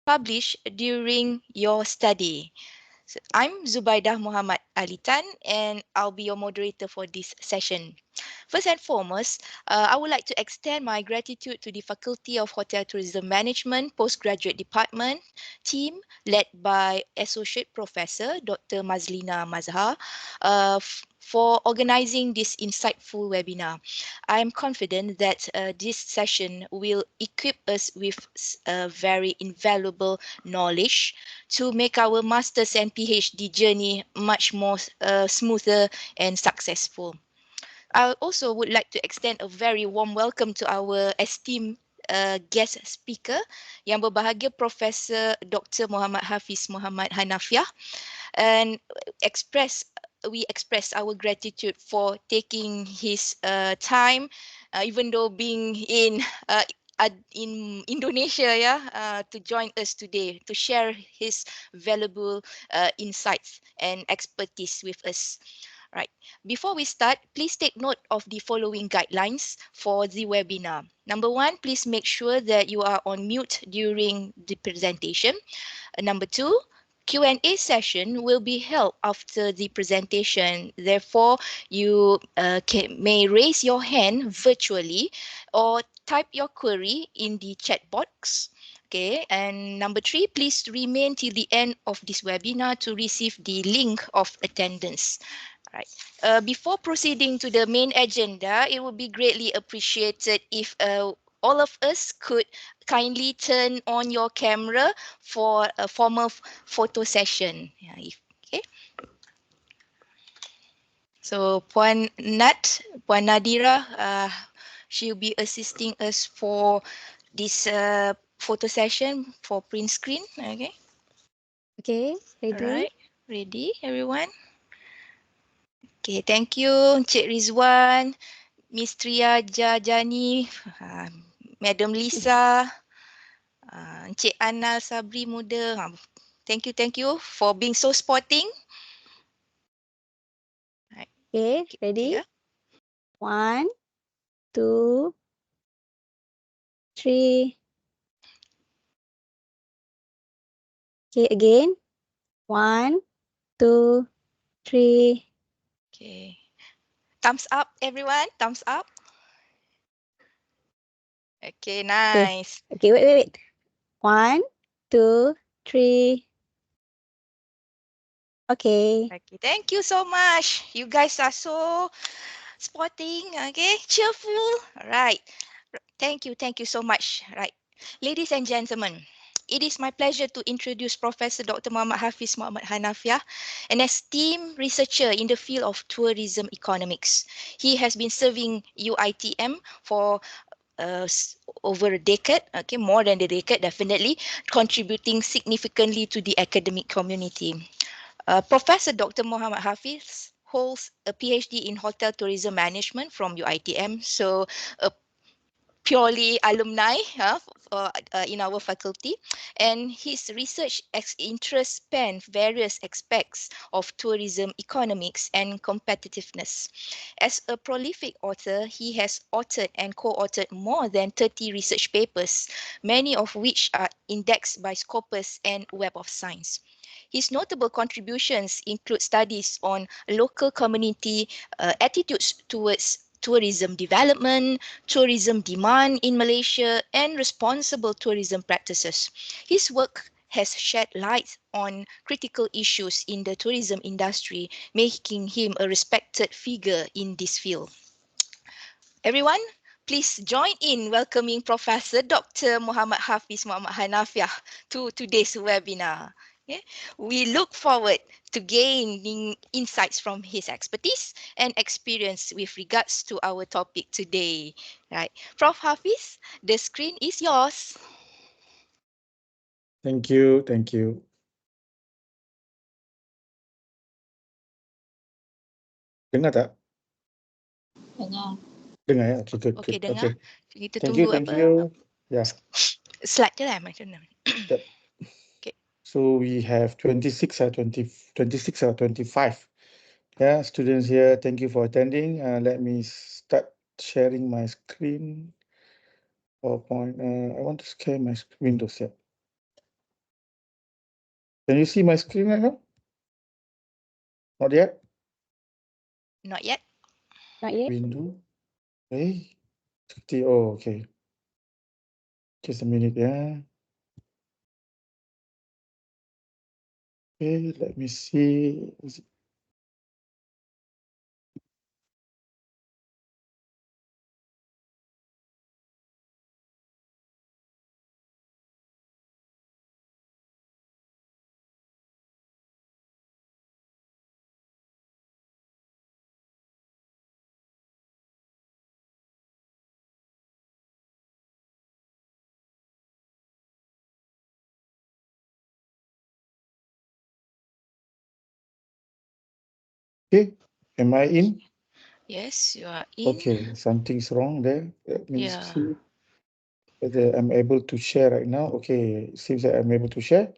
published during your study. So I'm Zubaidah Muhammad Alitan and I'll be your moderator for this session. First and foremost, I would like to extend my gratitude to the Faculty of Hotel Tourism Management Postgraduate Department team led by Associate Professor Dr. Mazlina Mazhar for organizing this insightful webinar. I am confident that this session will equip us with very invaluable knowledge to make our master's and PhD journey much more smoother and successful. I also would like to extend a very warm welcome to our esteemed guest speaker yang berbahagia Profesor Dr. Muhammad Hafiz Muhammad Hanafiah, and we express our gratitude for taking his time, even though being in Indonesia, to join us today to share his valuable insights and expertise with us. Right. Before we start, please take note of the following guidelines for the webinar. Number one, please make sure that you are on mute during the presentation. Number two, Q&A session will be held after the presentation. Therefore, you may raise your hand virtually or type your query in the chat box. Okay, and number three, please remain till the end of this webinar to receive the link of attendance. Right. Before proceeding to the main agenda, it would be greatly appreciated if all of us could kindly turn on your camera for a formal photo session. Yeah, okay. So Puan Nadira, she'll be assisting us for this photo session for print screen. Okay. Okay, All ready? right. Ready, everyone? Okay, thank you, Encik Rizwan, Miss Tria Jajani, Madam Lisa, Encik Anal Sabri Muda. Thank you for being so sporting. Right. Okay, Okay, ready? yeah. 1, 2, 3. Okay, again. 1, 2, 3. Okay. Thumbs up, everyone. Thumbs up. Okay, Okay. nice. Okay, wait. 1, 2, 3. Okay. Okay, thank you so much. You guys are so sporting, okay, cheerful. All right. Thank you so much. Right. Ladies and gentlemen, it is my pleasure to introduce Professor Dr. Muhammad Hafiz Muhammad Hanafiah, an esteemed researcher in the field of tourism economics. He has been serving UITM for over a decade, okay, more than a decade, definitely, contributing significantly to the academic community. Professor Dr. Muhammad Hafiz holds a PhD in Hotel Tourism Management from UITM, so a purely alumni in our faculty, and his research interests span various aspects of tourism economics and competitiveness. As a prolific author, he has authored and co-authored more than 30 research papers, many of which are indexed by Scopus and Web of Science. His notable contributions include studies on local community attitudes towards tourism development, tourism demand in Malaysia, and responsible tourism practices. His work has shed light on critical issues in the tourism industry, making him a respected figure in this field. Everyone, please join in welcoming Professor Dr. Muhammad Hafiz Muhammad Hanafiah to today's webinar. Okay. We look forward to gaining insights from his expertise and experience with regards to our topic today. Right. Prof. Hafiz, the screen is yours. Thank you, thank you. Dengar tak? Dengar. Dengar ya? Okay, good, Okey, good. dengar. Okay. Kita Thank you, tunggu thank apa? you. Yeah. Slide je lah macam mana. Yep. Okay. So we have 26 or 20, 26 or 25. Yeah, students here, thank you for attending. Let me start sharing my screen. PowerPoint. I want to share my windows here. Can you see my screen right now? Not yet. Not yet. Not yet. Window. Hey. Oh, okay. Just a minute, yeah. Okay, let me see. Okay, am I in? Yes, you are in. Okay, something's wrong there. Let me Yeah. see whether I'm able to share right now. Okay, seems that I'm able to share.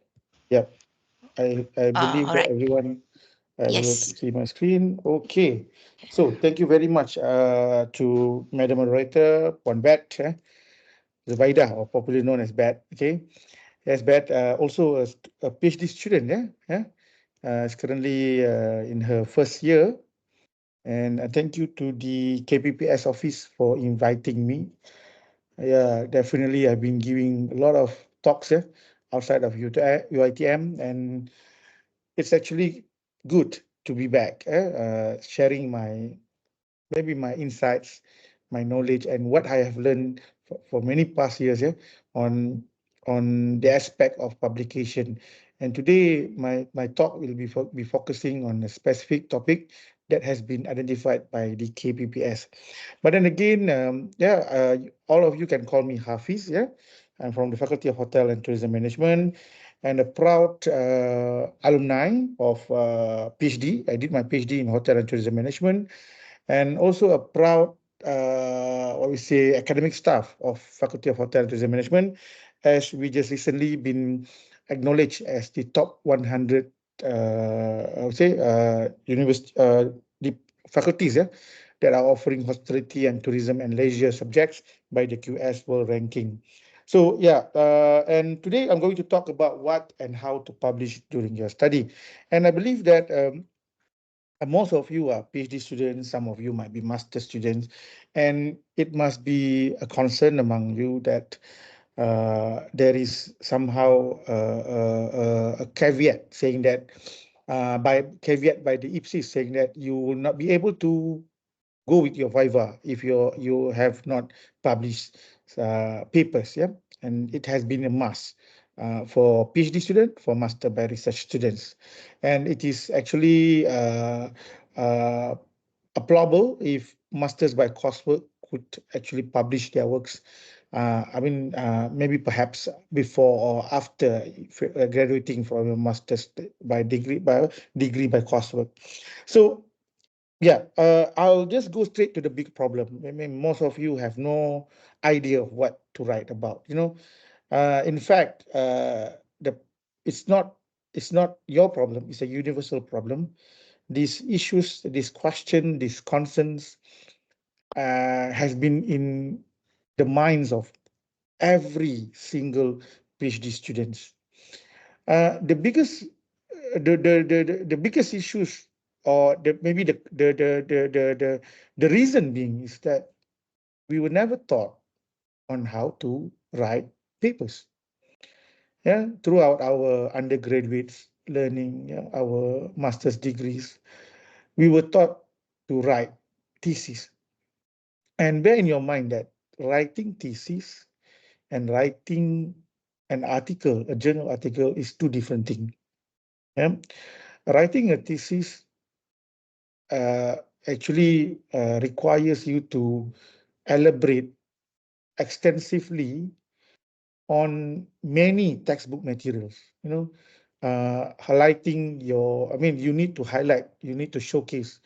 Yep, I believe All that right. everyone are able to Yes. see my screen. Okay, so thank you very much to Madam Moderator, Puan Bet, Zubaida, or popularly known as Bet. Okay, yes, Bet, also a PhD student, is currently in her first year. And thank you to the KPPS office for inviting me. Yeah, definitely. I've been giving a lot of talks outside of UITM, and it's actually good to be back, sharing maybe my insights, my knowledge, and what I have learned for many past years, on on the aspect of publication. And today, my talk will be focusing on a specific topic that has been identified by the KPPS. But then again, all of you can call me Hafiz. Yeah, I'm from the Faculty of Hotel and Tourism Management, and a proud alumni of PhD. I did my PhD in Hotel and Tourism Management, and also a proud, what we say, academic staff of Faculty of Hotel and Tourism Management, as we just recently been acknowledged as the top 100, I would say, university, the faculties, that are offering hospitality and tourism and leisure subjects by the QS World Ranking. So yeah, and today I'm going to talk about what and how to publish during your study. And I believe that most of you are PhD students, some of you might be master students, and it must be a concern among you that there is somehow a caveat saying that, by the IPSIS, saying that you will not be able to go with your viva if you have not published papers, yeah. And it has been a must for PhD student, for master by research students, and it is actually uh, applaudable if masters by coursework could actually publish their works. Maybe perhaps before or after graduating from a master's by degree by coursework. So yeah, I'll just go straight to the big problem. I mean, most of you have no idea of what to write about. In fact, the it's not it's not your problem. It's a universal problem. These issues, this question, these concerns, has been in the minds of every single PhD students. The biggest the biggest issues, or maybe the reason being, is that we were never taught on how to write papers. Yeah, throughout our undergraduates learning, yeah, our master's degrees, we were taught to write thesis. And bear in your mind that writing thesis and writing an article, a journal article, is two different things. Yeah? Writing a thesis uh, actually requires you to elaborate extensively on many textbook materials. Highlighting you need to highlight, you need to showcase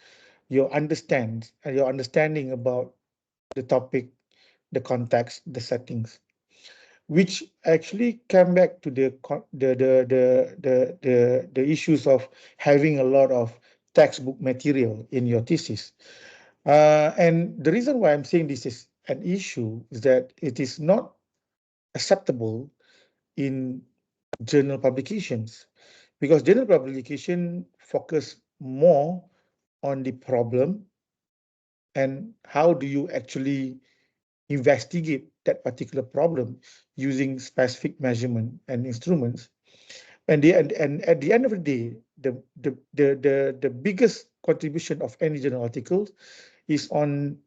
your understanding about the topic, the context, the settings, which actually come back to the issues of having a lot of textbook material in your thesis. And the reason why I'm saying this is an issue is that it is not acceptable in journal publications. because general publication focus more on the problem and how do you actually investigate that particular problem using specific measurement and instruments. And at the end of the day, the biggest contribution of any journal articles is on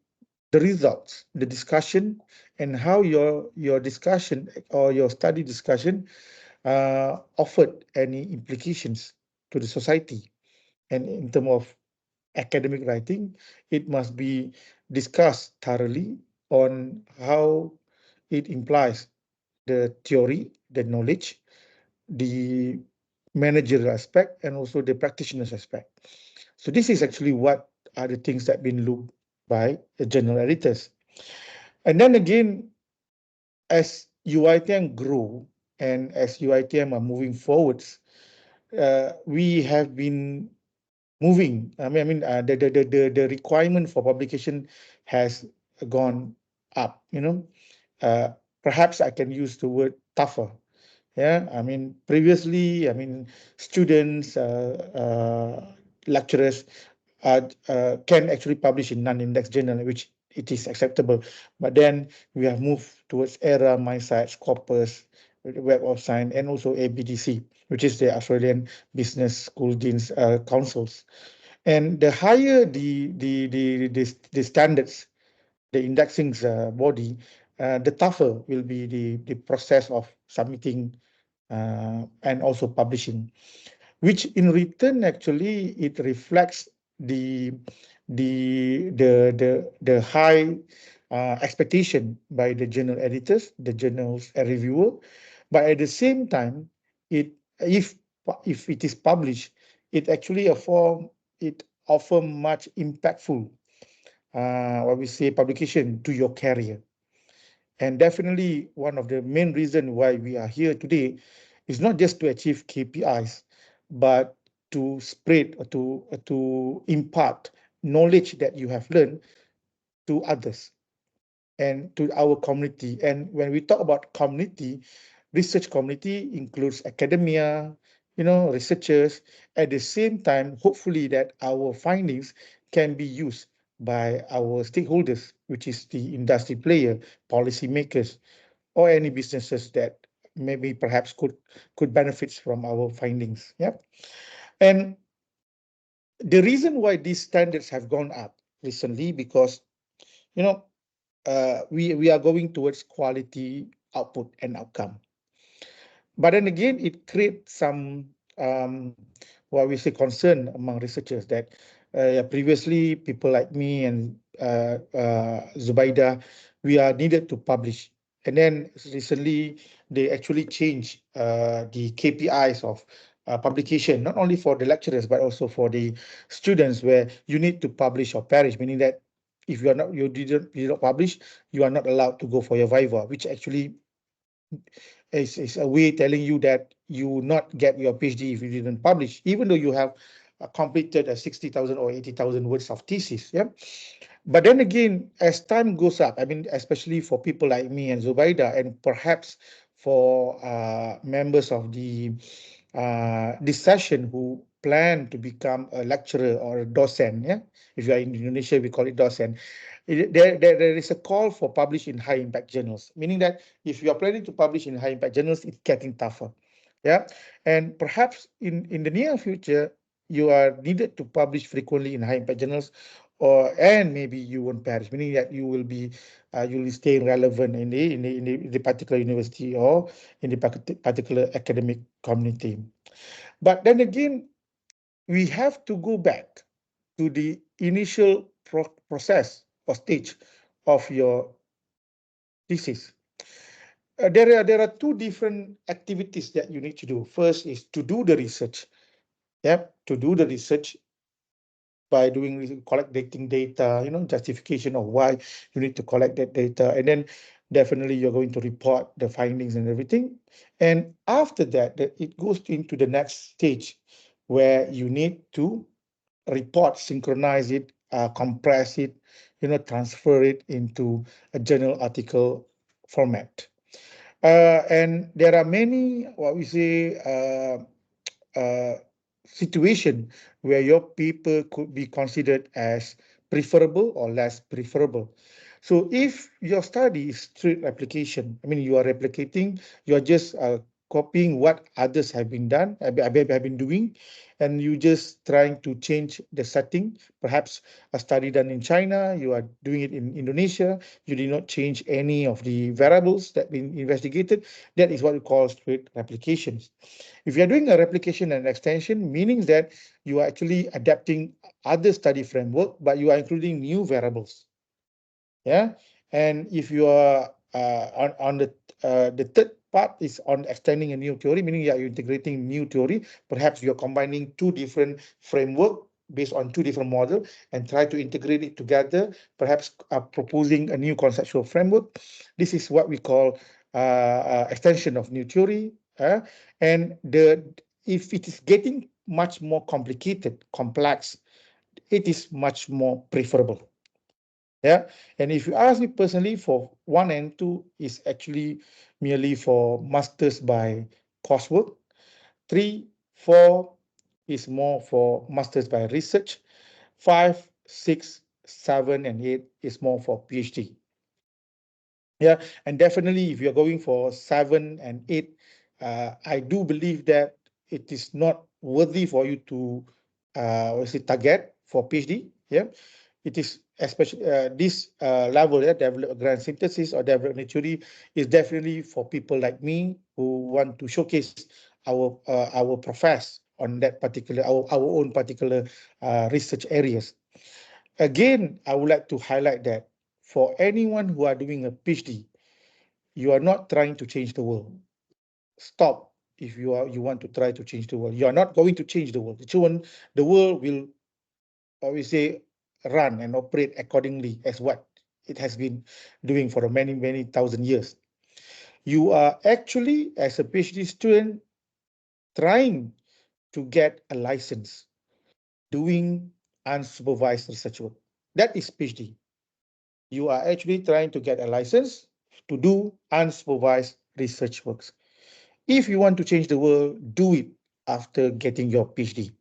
the results, the discussion, and how your discussion or your study discussion offered any implications to the society. And in terms of academic writing, it must be discussed thoroughly on how it implies the theory, the knowledge, the managerial aspect, and also the practitioner's aspect. So this is actually what are the things that have been looked by the journal editors. And then again, as UITM grow and as UITM are moving forwards, we have been moving. The requirement for publication has gone up. Uh, Perhaps I can use the word tougher. Yeah, previously, students, lecturers can actually publish in non-index journal, which it is acceptable. But then we have moved towards ERA, MySite, Scopus, Web of Science, and also ABDC, which is the Australian Business School Deans Councils. And the higher the standards, the indexing body, the tougher will be the process of submitting and also publishing, which in return actually it reflects the the high expectation by the journal editors, the journal's reviewer, but at the same time, it if if it is published, it actually it offer much impactful what we say publication to your career. And definitely one of the main reasons why we are here today is not just to achieve KPIs, but to spread or to impart knowledge that you have learned to others and to our community. And when we talk about community, research community includes academia, researchers. At the same time, hopefully that our findings can be used by our stakeholders, which is the industry player, policymakers, or any businesses that maybe perhaps could benefit from our findings. Yeah. And the reason why these standards have gone up recently, because you know we are going towards quality output and outcome. But then again, it creates some what we say concern among researchers that previously people like me and Zubaida, we are needed to publish. And then recently, they actually changed the KPIs of publication, not only for the lecturers, but also for the students, where you need to publish or perish, meaning that if you did not publish, you are not allowed to go for your viva, which actually is a way telling you that you will not get your PhD if you didn't publish, even though you have completed a 60,000 or 80,000 words of thesis. Yeah. But then again, as time goes up, especially for people like me and Zubaida, and perhaps for members of this session who plan to become a lecturer or a docent. Yeah. If you are in Indonesia, we call it docent. There is a call for publish in high impact journals, meaning that if you are planning to publish in high impact journals, it's getting tougher. Yeah. And perhaps in the near future, you are needed to publish frequently in high impact journals, and maybe you won't perish, meaning that you will stay relevant in the particular university or in the particular academic community. But then again, we have to go back to the initial process or stage of your thesis. There are two different activities that you need to do. First is to do the research. Yep, to do the research by collecting data, justification of why you need to collect that data, and then definitely you're going to report the findings and everything. And after that, it goes into the next stage where you need to report, synchronize it, compress it, transfer it into a journal article format. And there are many, what we say, uh, situation where your paper could be considered as preferable or less preferable. So if your study is straight replication, I mean you are replicating, you are just copying what others have been done, have been doing, and you just trying to change the setting. Perhaps a study done in China, you are doing it in Indonesia. You did not change any of the variables that been investigated. That is what we call straight replications. If you are doing a replication and extension, meaning that you are actually adapting other study framework, but you are including new variables. Yeah, and if you are on the third part is on extending a new theory, meaning you are integrating new theory. Perhaps you are combining two different framework based on two different model and try to integrate it together, perhaps proposing a new conceptual framework. This is what we call extension of new theory. And the if it is getting much more complicated, complex, it is much more preferable. Yeah, and if you ask me personally, for one and two is actually merely for masters by coursework. Three, four is more for masters by research. Five, six, seven, and eight is more for PhD. Yeah, and definitely if you're going for seven and eight, I do believe that it is not worthy for you to what's it, target for PhD. Yeah, it is especially this level, yeah, develop grand synthesis or development theory is definitely for people like me who want to showcase our profess on that particular our own particular research areas. Again, I would like to highlight that for anyone who are doing a PhD, you are not trying to change the world. Stop. If you want to try to change the world, you are not going to change the world. The world will, we say, run and operate accordingly as what it has been doing for many thousand years. You are actually, as a PhD student, trying to get a license doing unsupervised research work. That is PhD. You are actually trying to get a license to do unsupervised research works. If you want to change the world, do it after getting your PhD.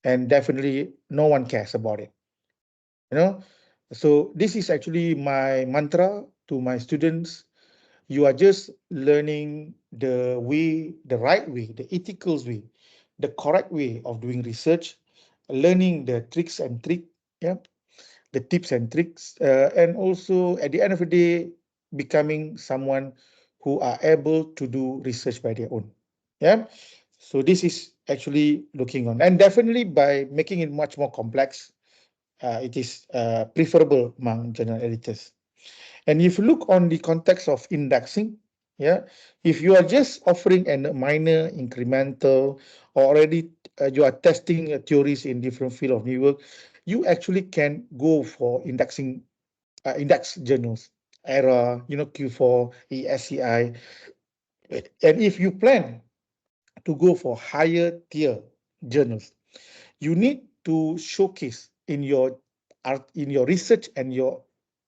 And definitely no one cares about it. You know? So this is actually my mantra to my students. You are just learning the way, the right way, the ethical way, the correct way of doing research, learning the tricks and trick, yeah, the tips and tricks, and also at the end of the day, becoming someone who are able to do research by their own. Yeah. So this is actually looking on, and definitely by making it much more complex, it is preferable among journal editors. And if you look on the context of indexing, yeah, if you are just offering a minor incremental or already you are testing theories in different field of new work, you actually can go for indexing index journals, ERA, Q4, ESCI. And if you plan to go for higher tier journals, you need to showcase in your art, in your research and your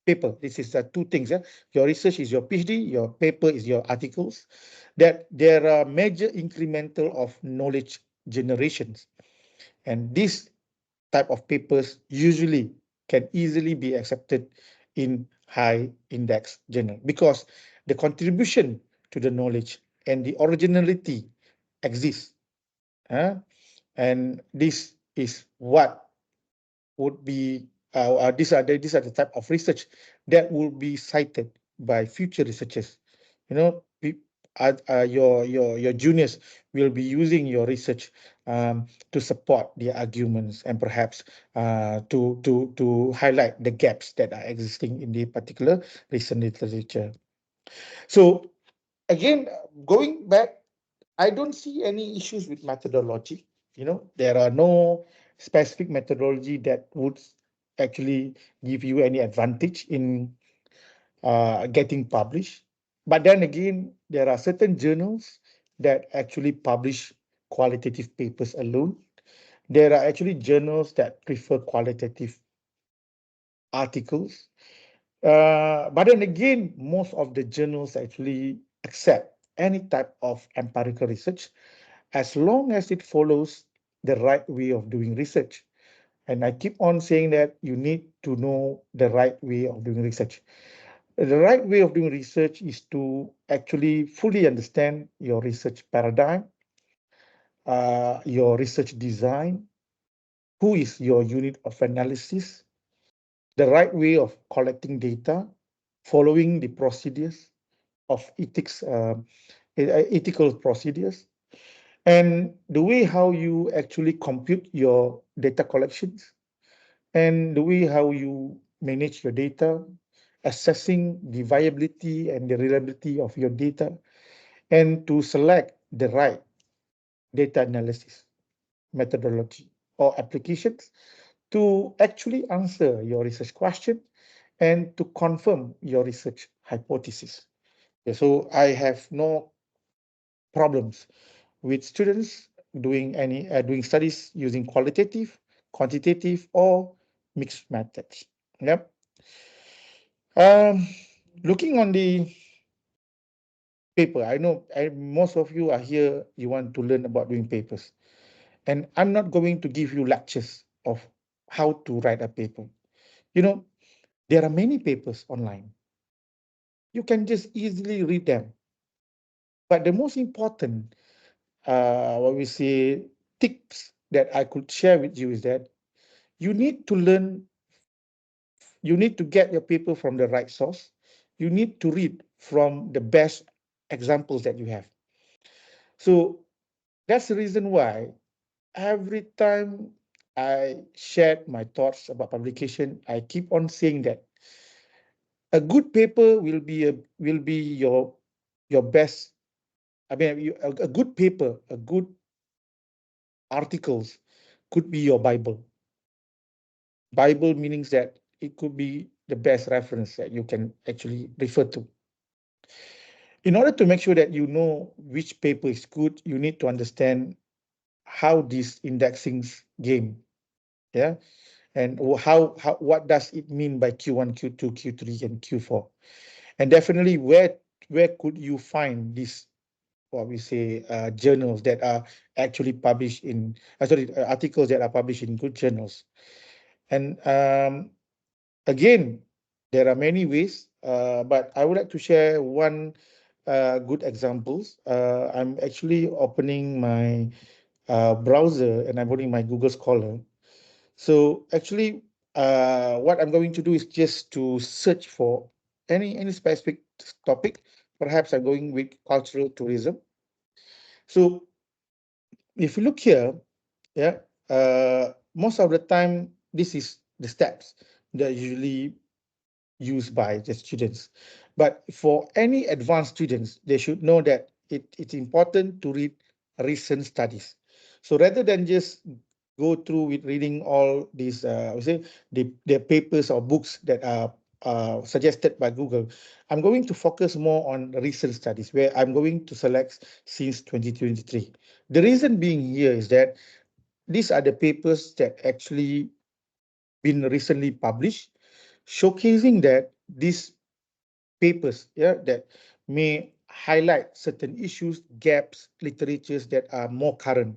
paper. This is two things. Yeah? Your research is your PhD, your paper is your articles, that there are major incremental of knowledge generations. And this type of papers usually can easily be accepted in high index journal because the contribution to the knowledge and the originality exists. Huh? And this is what would be these are the type of research that will be cited by future researchers. You know, your juniors will be using your research to support their arguments and perhaps to highlight the gaps that are existing in the particular recent literature. So again, going back, I don't see any issues with methodology. There are no specific methodology that would actually give you any advantage in getting published. But then again, there are certain journals that actually publish qualitative papers alone. There are actually journals that prefer qualitative articles. But then again, most of the journals actually accept any type of empirical research. as long as it follows the right way of doing research. And I keep on saying that you need to know the right way of doing research. The right way of doing research is to actually fully understand your research paradigm, your research design, who is your unit of analysis, the right way of collecting data, following the procedures of ethical procedures, and the way how you actually compute your data collections, and the way how you manage your data, assessing the viability and the reliability of your data, and to select the right data analysis methodology or applications to actually answer your research question and to confirm your research hypothesis. Yeah, so I have no problems with students doing studies using qualitative, quantitative, or mixed methods. Yep. Um, Looking on the paper, I know most of you are here. You want to learn about doing papers, and I'm not going to give you lectures of how to write a paper. You know, there are many papers online. You can just easily read them. But the most important, what we say, tips that I could share with you is that you need to learn, you need to get your paper from the right source. You need to read from the best examples that you have. So that's the reason why every time I shared my thoughts about publication, I keep on saying that a good paper will be your best. I mean, a good paper, a good articles could be your Bible. Bible means that it could be the best reference that you can actually refer to. In order to make sure that you know which paper is good, you need to understand how this indexing game, yeah, and how what does it mean by Q1, Q2, Q3, and Q4, and definitely where could you find this what we say journals that are actually published in articles that are published in good journals. And again, there are many ways, but I would like to share one good examples. I'm actually opening my browser and I'm opening my Google Scholar. So actually, what I'm going to do is just to search for any specific topic. Perhaps I'm going with cultural tourism. So if you look here, yeah, most of the time, this is the steps that usually used by the students. But for any advanced students, they should know that it's important to read recent studies. So rather than just go through with reading all these, I would say, the papers or books that are suggested by Google, I'm going to focus more on recent studies where I'm going to select since 2023. The reason being here is that these are the papers that actually been recently published, showcasing that these papers, yeah, that may highlight certain issues, gaps, literatures that are more current,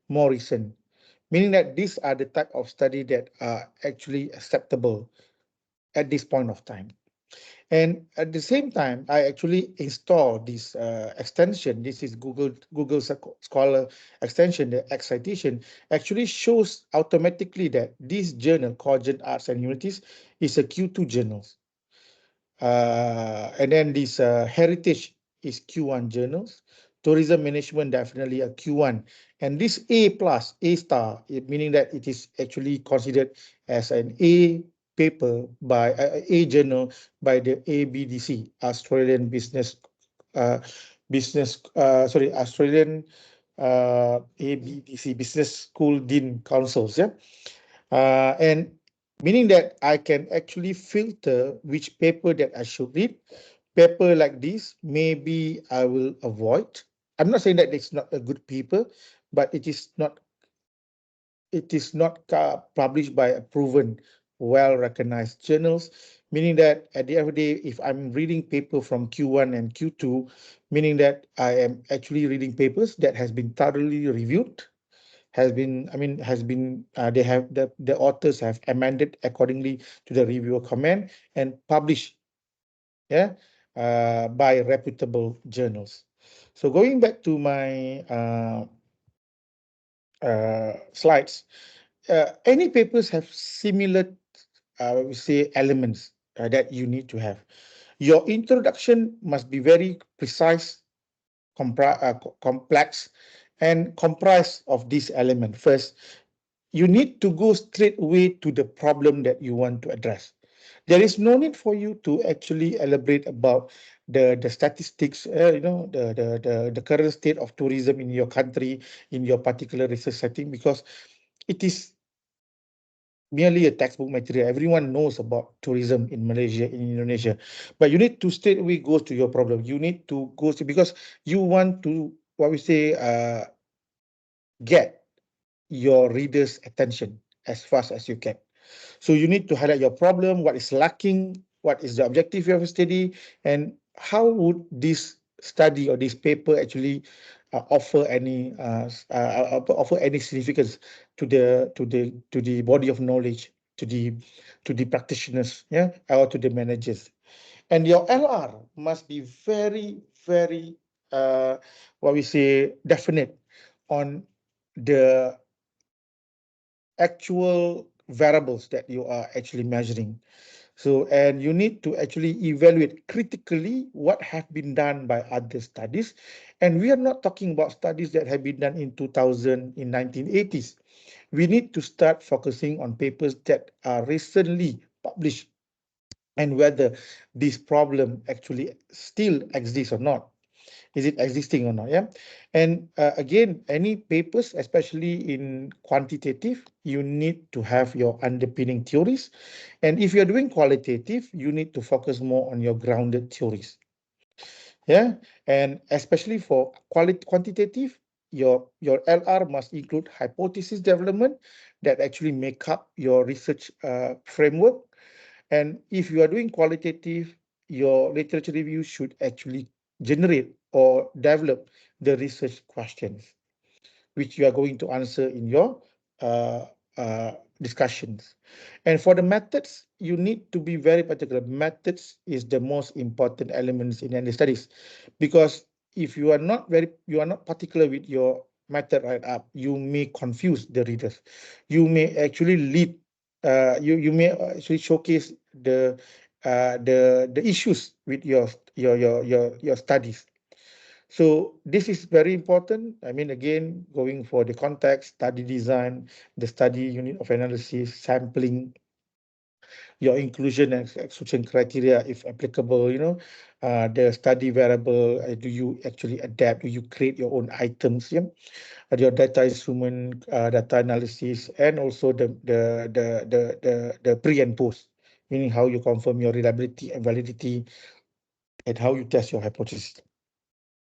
more recent, meaning that these are the type of study that are actually acceptable at this point of time. And at the same time, I actually install this extension. This is Google Scholar extension. The Excitation actually shows automatically that this journal, Cogent Arts and Humanities, is a Q2 journal. And then this heritage is Q1 journals. Tourism management definitely a Q1. And this A plus, A star, meaning that it is actually considered as an A paper by A journal by the ABDC, Australian Business Australian ABDC Business School Dean Councils. Yeah, and meaning that I can actually filter which paper that I should read. Paper like this, maybe I will avoid. I'm not saying that it's not a good paper, but it is not published by a proven, well-recognized journals, meaning that at the end of the day, if I'm reading paper from Q1 and Q2, meaning that I am actually reading papers that has been thoroughly reviewed, they have the authors have amended accordingly to the reviewer comment and published, yeah, by reputable journals. So going back to my slides, any papers have similar, we say, elements that you need to have. Your introduction must be very precise, complex, and comprised of this element. First, you need to go straight away to the problem that you want to address. There is no need for you to actually elaborate about the statistics, the current state of tourism in your country, in your particular research setting, because it is merely a textbook material. Everyone knows about tourism in Malaysia, in Indonesia, but you need to straight away go to your problem. You need to go to, because you want to, what we say, get your readers' attention as fast as you can. So you need to highlight your problem, what is lacking, what is the objective of your study, and how would this study or this paper actually offer any significance to the body of knowledge, to the practitioners, yeah, or to the managers. And your LR must be very, very, what we say, definite on the actual variables that you are actually measuring. So, and you need to actually evaluate critically what have been done by other studies. And we are not talking about studies that have been done in 2000, in 1980s. We need to start focusing on papers that are recently published and whether this problem actually still exists or not. Is it existing or not? Yeah. And again, any papers, especially in quantitative, you need to have your underpinning theories. And if you're doing qualitative, you need to focus more on your grounded theories. Yeah. And especially for quantitative, your LR must include hypothesis development that actually make up your research framework. And if you are doing qualitative, your literature review should actually generate or develop the research questions, which you are going to answer in your uh, discussions. And for the methods, you need to be very particular. Methods is the most important elements in any studies, because if you are not particular with your method right up, you may confuse the readers. You may actually you may actually showcase the issues with your studies. So this is very important. I mean, again, going for the context, study design, the study unit of analysis, sampling, your inclusion and exclusion criteria, if applicable, the study variable, do you actually adapt? Do you create your own items? Yeah, your data instrument, data analysis, and also the pre and post, meaning how you confirm your reliability and validity and how you test your hypothesis.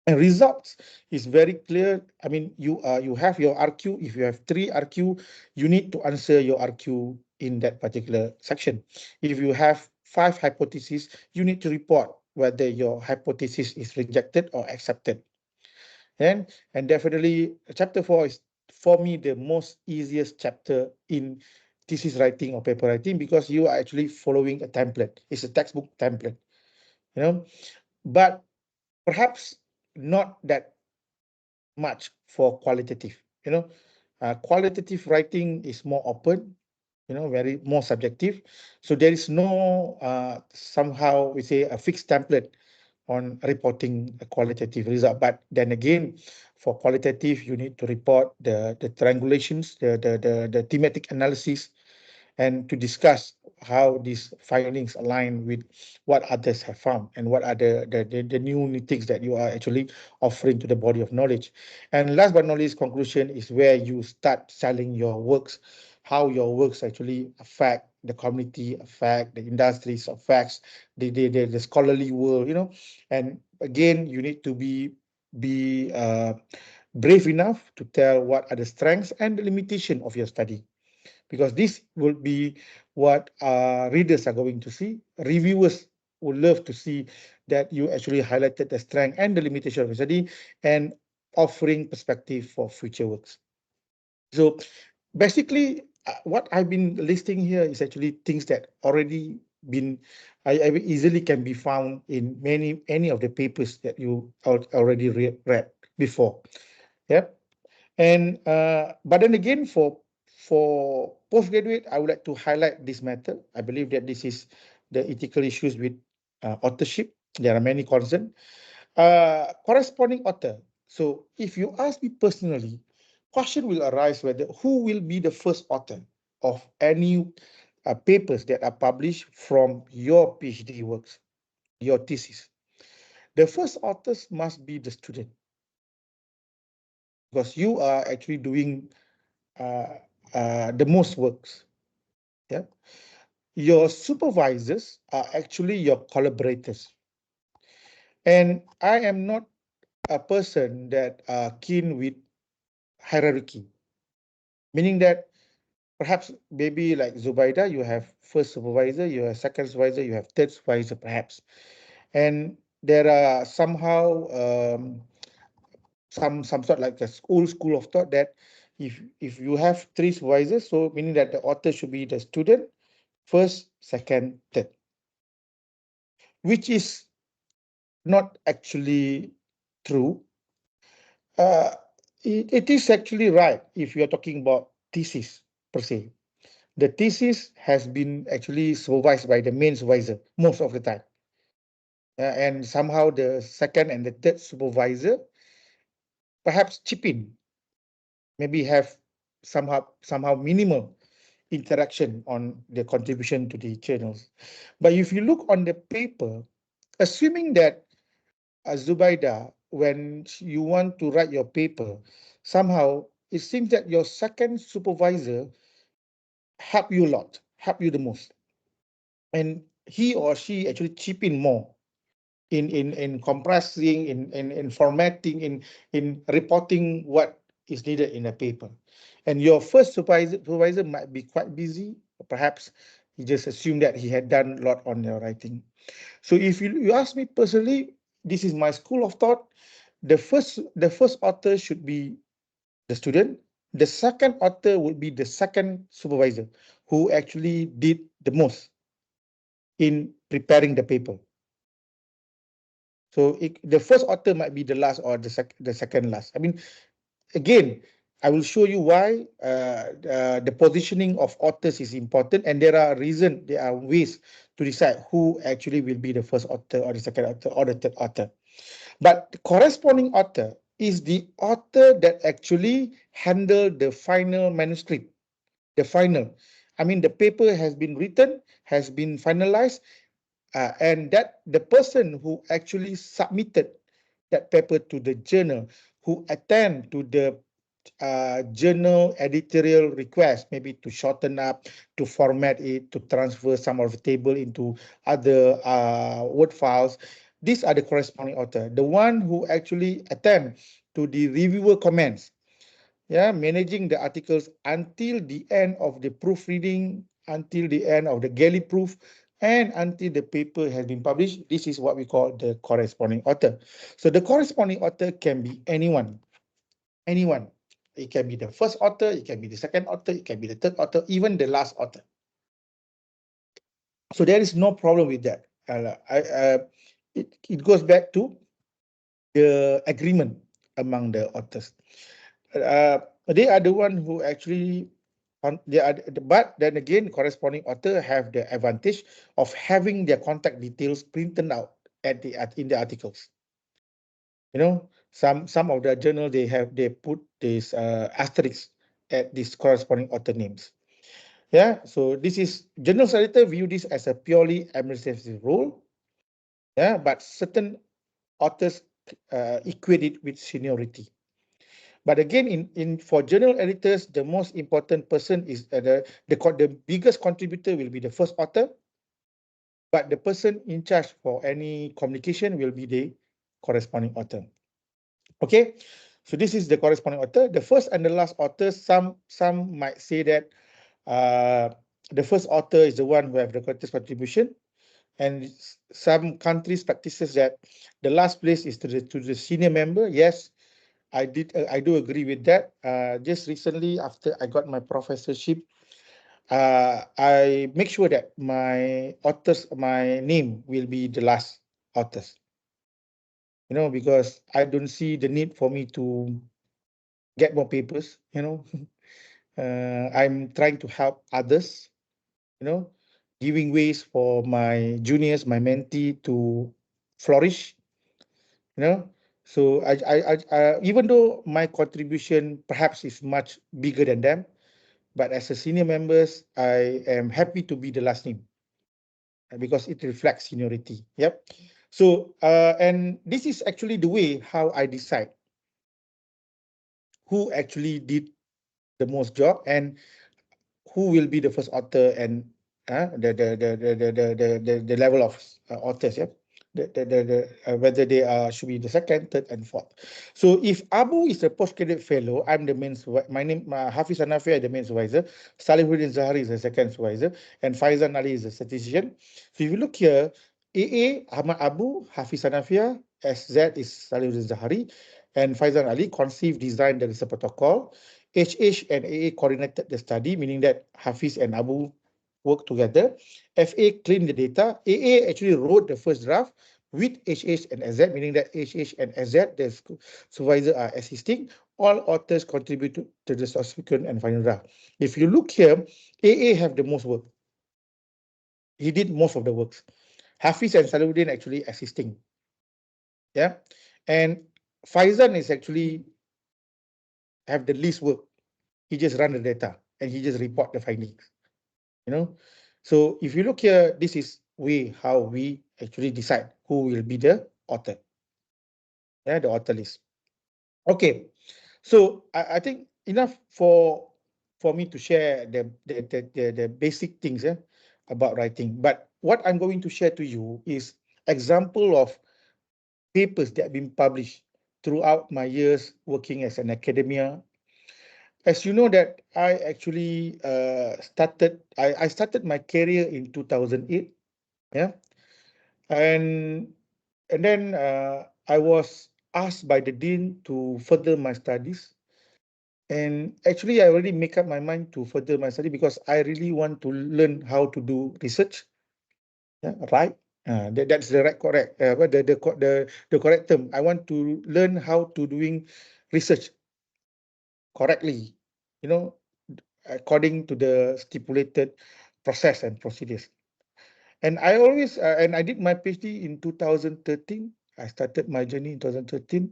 And results is very clear. I mean, you have your RQ. If you have 3 RQ, you need to answer your RQ in that particular section. If you have 5 hypotheses, you need to report whether your hypothesis is rejected or accepted. And definitely chapter 4 is for me the most easiest chapter in thesis writing or paper writing, because you are actually following a template. It's a textbook template, you know, but perhaps not that much for qualitative. Qualitative writing is more open, very more subjective. So there is no somehow we say a fixed template on reporting a qualitative result. But then again, for qualitative, you need to report the triangulations, the thematic analysis, and to discuss how these findings align with what others have found and what are the new things that you are actually offering to the body of knowledge. And last but not least, conclusion is where you start selling your works, how your works actually affect the community, affect the industries, affects the scholarly world, and again, you need to be brave enough to tell what are the strengths and the limitation of your study, because this will be what readers are going to see. Reviewers would love to see that you actually highlighted the strength and the limitation of your study and offering perspective for future works. So basically, what I've been listing here is actually things that already been I easily can be found in any of the papers that you already read before. Yeah. And but then again, for postgraduate, I would like to highlight this matter. I believe that this is the ethical issues with authorship. There are many concerns. Corresponding author. So if you ask me personally, question will arise whether who will be the first author of any papers that are published from your PhD works, your thesis. The first authors must be the student because you are actually doing uh, the most works. Yeah, your supervisors are actually your collaborators, and I am not a person that are keen with hierarchy, meaning that perhaps maybe like Zubaida, you have first supervisor, you have second supervisor, you have third supervisor, perhaps, and there are somehow some sort like a school of thought that if you have three supervisors, so meaning that the author should be the student first, second, third, which is not actually true. Uh, it is actually right if you are talking about thesis per se. The thesis has been actually supervised by the main supervisor most of the time. And somehow the second and the third supervisor perhaps chip in, maybe have somehow minimal interaction on the contribution to the journals. But if you look on the paper, assuming that Zubaida, when you want to write your paper, somehow it seems that your second supervisor help you a lot, help you the most. And he or she actually chip in more in compressing, in formatting, in reporting what is needed in a paper. And your first supervisor might be quite busy, or perhaps he just assumed that he had done a lot on your writing. So if you ask me personally, this is my school of thought. The first author should be the student. The second author would be the second supervisor who actually did the most in preparing the paper. So the first author might be the last or the second last. I mean, again, I will show you why the positioning of authors is important, and there are ways to decide who actually will be the first author or the second author or the third author. But the corresponding author is the author that actually handle the final manuscript, the final. I mean, the paper has been written, has been finalized, and that the person who actually submitted that paper to the journal, who attend to the journal editorial request, maybe to shorten up, to format it, to transfer some of the table into other Word files. These are the corresponding author. The one who actually attend to the reviewer comments, yeah, managing the articles until the end of the proofreading, until the end of the galley proof, and until the paper has been published. This is what we call the corresponding author. So the corresponding author can be anyone, anyone. It can be the first author, it can be the second author, it can be the third author, even the last author. So there is no problem with that. It goes back to the agreement among the authors. They are the one who actually they are, but then again, corresponding author have the advantage of having their contact details printed out in the articles. You know, some of the journal they put this asterisk at these corresponding author names. Yeah, so this is journal editor view this as a purely administrative role. Yeah, but certain authors equate it with seniority. But again, in for journal editors, the most important person is the biggest contributor will be the first author, but the person in charge for any communication will be the corresponding author. Okay, so this is the corresponding author. The first and the last author, some might say that the first author is the one who have the greatest contribution, and some countries practices that the last place is to the senior member. Yes, I do agree with that. Just recently, after I got my professorship, I make sure that my name will be the last authors. Because I don't see the need for me to get more papers. I'm trying to help others. You know, giving ways for my juniors, my mentee to flourish. You know, so even though my contribution perhaps is much bigger than them, but as a senior members, I am happy to be the last name because it reflects seniority. Yep. So and this is actually the way how I decide who actually did the most job and who will be the first author and the level of authors, yeah, whether they are should be the second, third, and fourth. So if Abu is a postgraduate fellow, I'm the main. My name, Hafiz Hanafiah, the main supervisor. Salihuddin Zahari is the second supervisor, and Faizan Ali is the statistician. So if you look here, AA Ahmad Abu, Hafiz Hanafiah, SZ is Salihuddin Zahari, and Faizan Ali conceived, designed the research protocol. HH and AA coordinated the study, meaning that Hafiz and Abu worked together. FA cleaned the data. AA actually wrote the first draft with HH and SZ, meaning that HH and SZ, the supervisor, are assisting. All authors contribute to the subsequent and final draft. If you look here, AA have the most work. He did most of the works. Hafiz and Salahuddin actually assisting. Yeah. And Faizan is actually have the least work. He just run the data and he just report the findings. you know so if you look here, this is way how we actually decide who will be the author. Yeah, the author list. Okay, so I think enough for me to share the basic things, about writing. But what I'm going to share to you is example of papers that have been published throughout my years working as an academia. As you know that I actually I started my career in 2008. Yeah. And then I was asked by the dean to further my studies. And actually, I already make up my mind to further my study because I really want to learn how to do research. Yeah, right. That's the right correct. The correct term. I want to learn how to doing research correctly. You know, according to the stipulated process and procedures. And I did my PhD in 2013. I started my journey in 2013.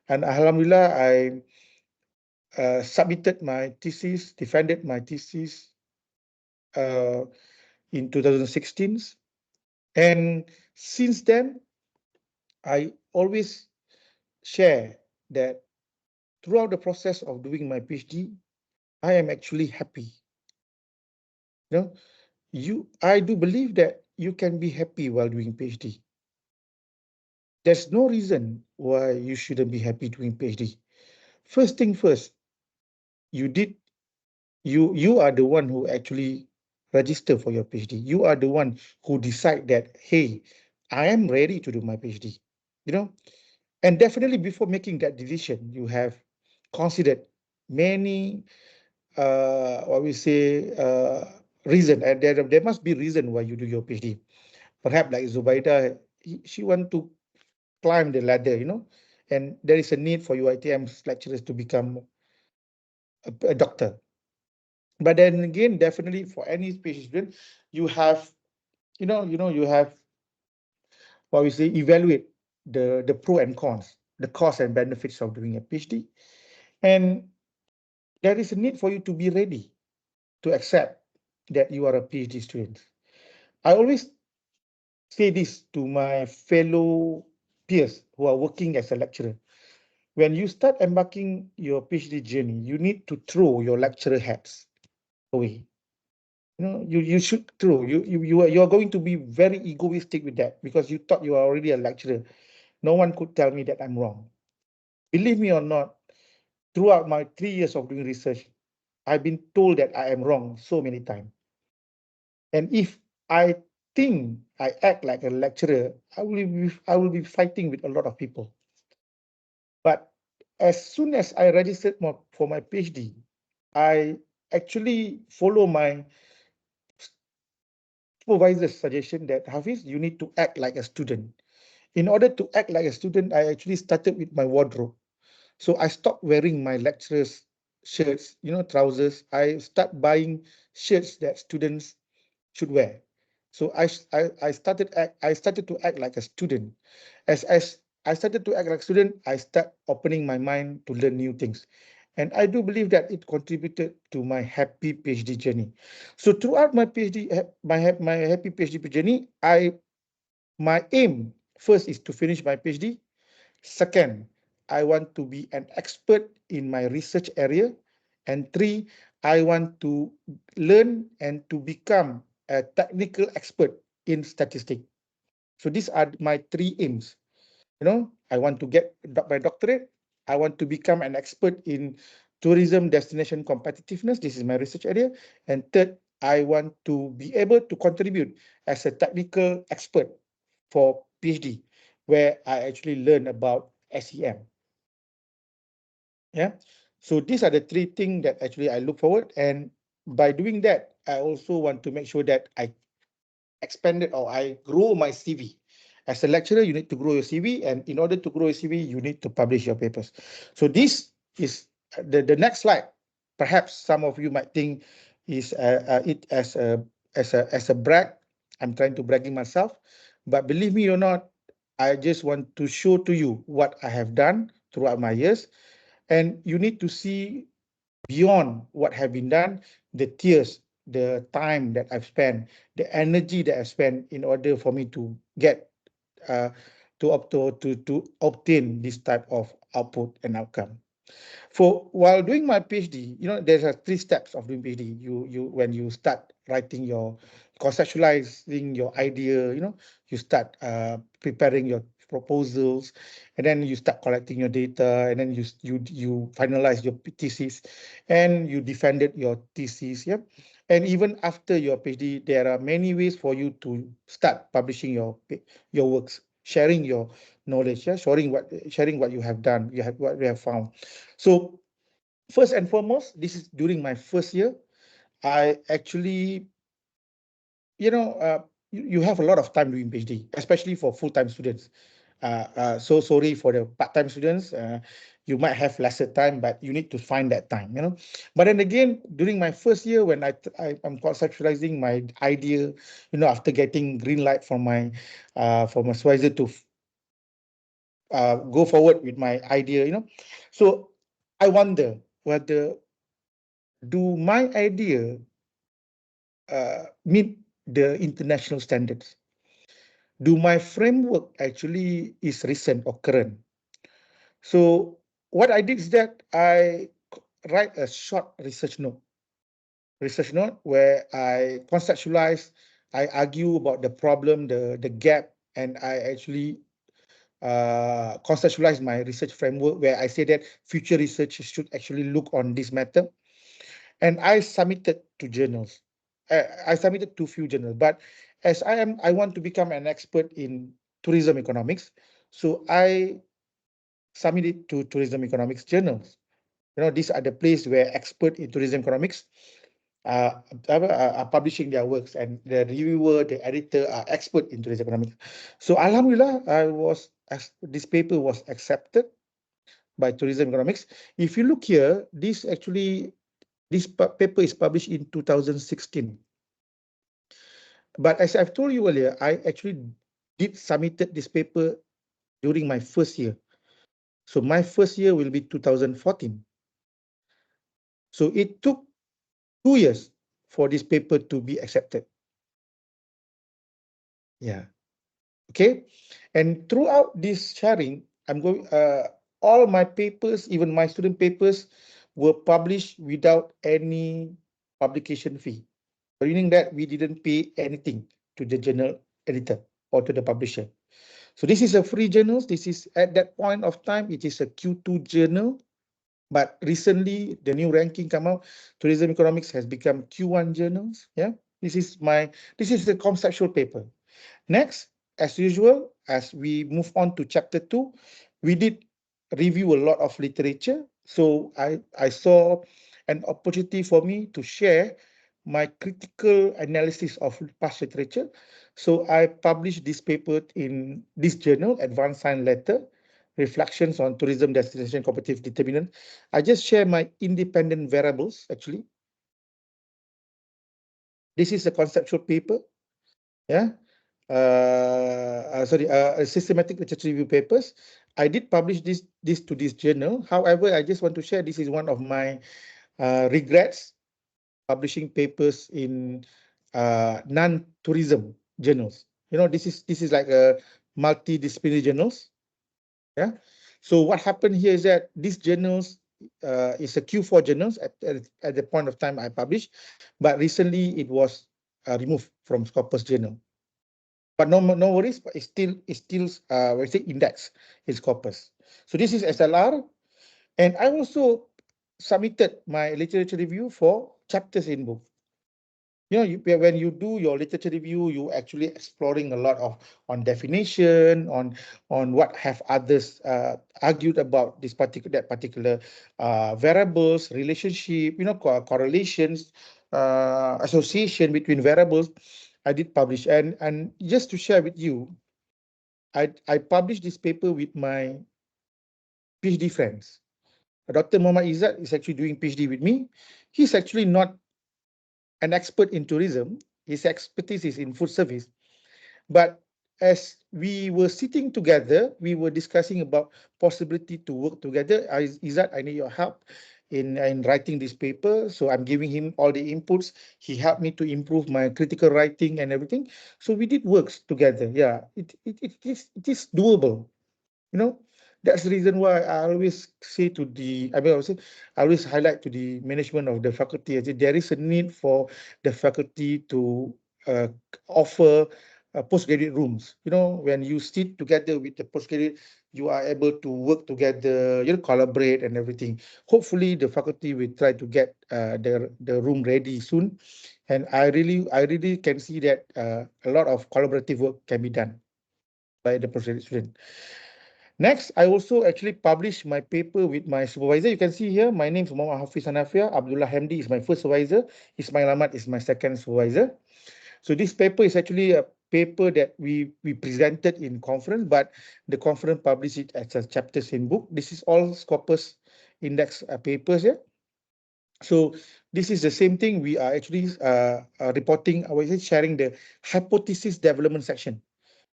And Alhamdulillah, I submitted my thesis, defended my thesis uh, in 2016. And since then, I always share that throughout the process of doing my PhD, I am actually happy. You know, I do believe that you can be happy while doing PhD. There's no reason why you shouldn't be happy doing PhD. First thing first, you did you are the one who actually register for your PhD. You are the one who decide that, hey, I am ready to do my PhD. You know, and definitely before making that decision, you have considered many what we say reason, and there must be reason why you do your PhD. Perhaps like Zubaida, she want to climb the ladder, and there is a need for UiTM lecturers to become a doctor. But then again, definitely for any PhD student, you have, you have what we say, evaluate the pro and cons, the costs and benefits of doing a PhD, and there is a need for you to be ready to accept that you are a PhD student. I always say this to my fellow peers who are working as a lecturer. When you start embarking your PhD journey, you need to throw your lecturer hats away. You should throw. You are going to be very egoistic with that because you thought you are already a lecturer. No one could tell me that I'm wrong. Believe me or not, throughout my 3 years of doing research, I've been told that I am wrong so many times. And if I think I act like a lecturer, I will be fighting with a lot of people. But as soon as I registered for my PhD, I actually follow my supervisor's suggestion that, Hafiz, you need to act like a student. In order to act like a student, I actually started with my wardrobe. So I stopped wearing my lecturer's shirts, trousers. I start buying shirts that students should wear. So I started to act like a student. As I started to act like a student, I start opening my mind to learn new things. And I do believe that it contributed to my happy PhD journey. So throughout my PhD, my happy PhD journey, my aim first is to finish my PhD. Second, I want to be an expert in my research area. And three, I want to learn and to become a technical expert in statistics. So these are my three aims. I want to get my doctorate. I want to become an expert in tourism destination competitiveness. This is my research area. And third, I want to be able to contribute as a technical expert for PhD, where I actually learn about SEM. Yeah. So these are the three things that actually I look forward. And by doing that, I also want to make sure that I expanded or I grow my CV. As a lecturer, you need to grow your CV, and in order to grow your CV, you need to publish your papers. So this is the next slide. Perhaps some of you might think is it as a brag. I'm trying to bragging myself, but believe me or not, I just want to show to you what I have done throughout my years, and you need to see beyond what have been done, the tears, the time that I've spent, the energy that I've spent in order for me to get uh, to obtain this type of output and outcome. For while doing my PhD, there's three steps of doing PhD. You when you start writing your conceptualizing your idea, you start preparing your proposals, and then you start collecting your data, and then you finalize your thesis, and you defended your thesis. Yeah. And even after your PhD, there are many ways for you to start publishing your works, sharing your knowledge, yeah, sharing what you have done, what you have found. So first and foremost, this is during my first year. I actually, you have a lot of time doing PhD, especially for full-time students. So sorry for the part-time students. You might have lesser time, but you need to find that time. But then again, during my first year, when I'm conceptualizing my idea, after getting green light from my supervisor to go forward with my idea. So I wonder whether do my idea meet the international standards? Do my framework actually is recent or current? So what I did is that I write a short research note where I conceptualize, I argue about the problem, the gap, and I actually conceptualize my research framework where I say that future research should actually look on this matter. And I submitted to journals. I submitted to few journals, but as I want to become an expert in tourism economics, so I submitted to tourism economics journals. These are the place where expert in tourism economics are publishing their works, and the reviewer, the editor are expert in tourism economics. So Alhamdulillah, this paper was accepted by tourism economics. If you look here, this paper is published in 2016. But as I've told you earlier, I actually did submitted this paper during my first year. So my first year will be 2014. So it took 2 years for this paper to be accepted. Yeah. Okay. And throughout this sharing, all my papers, even my student papers, were published without any publication fee. Meaning that we didn't pay anything to the journal editor or to the publisher. So this is a free journal. This is at that point of time, it is a Q2 journal. But recently, the new ranking come out. Tourism economics has become Q1 journals. Yeah. This is my, this is the conceptual paper. Next, as usual, as we move on to chapter 2, we did review a lot of literature. So I saw an opportunity for me to share my critical analysis of past literature. So I published this paper in this journal, Advanced Science Letter, Reflections on Tourism Destination Competitive Determinant. I just share my independent variables, actually. This is a conceptual paper, yeah. A systematic literature review papers. I did publish this to this journal. However, I just want to share this is one of my regrets, publishing papers in non-tourism journals. You know, this is like a multidisciplinary journals. Yeah. So what happened here is that these journals is a Q4 journals at the point of time I published, but recently it was removed from Scopus journal. But no worries, but it's still we say index in Scopus. So this is SLR, and I also submitted my literature review for chapters in book. You know, when you do your literature review, you actually exploring a lot of on definition, on what have others argued about this particular that particular variables, relationship, you know, correlations, association between variables. I did publish, and just to share with you, I published this paper with my PhD friends. Dr. Muhammad Izzat is actually doing PhD with me. He's actually not an expert in tourism. His expertise is in food service. But as we were sitting together, we were discussing about possibility to work together. Izzat, I need your help in writing this paper. So I'm giving him all the inputs. He helped me to improve my critical writing and everything. So we did works together. Yeah, it is doable. You know, that's the reason why I always say to the, I mean, I always highlight to the management of the faculty, I say there is a need for the faculty to uh, offer postgraduate rooms. You know, when you sit together with the postgraduate, you are able to work together, you know, collaborate and everything. Hopefully, the faculty will try to get the room ready soon, and I really can see that a lot of collaborative work can be done by the postgraduate student. Next, I also actually published my paper with my supervisor. You can see here, my name is Mohd Hafiz Hanafiah. Abdullah Hamdi is my first supervisor. Ismail Ahmad is my second supervisor. So this paper is actually a paper that we presented in conference, but the conference published it as a chapters in book. This is all Scopus index papers here. So this is the same thing. We are actually reporting, I was sharing the hypothesis development section.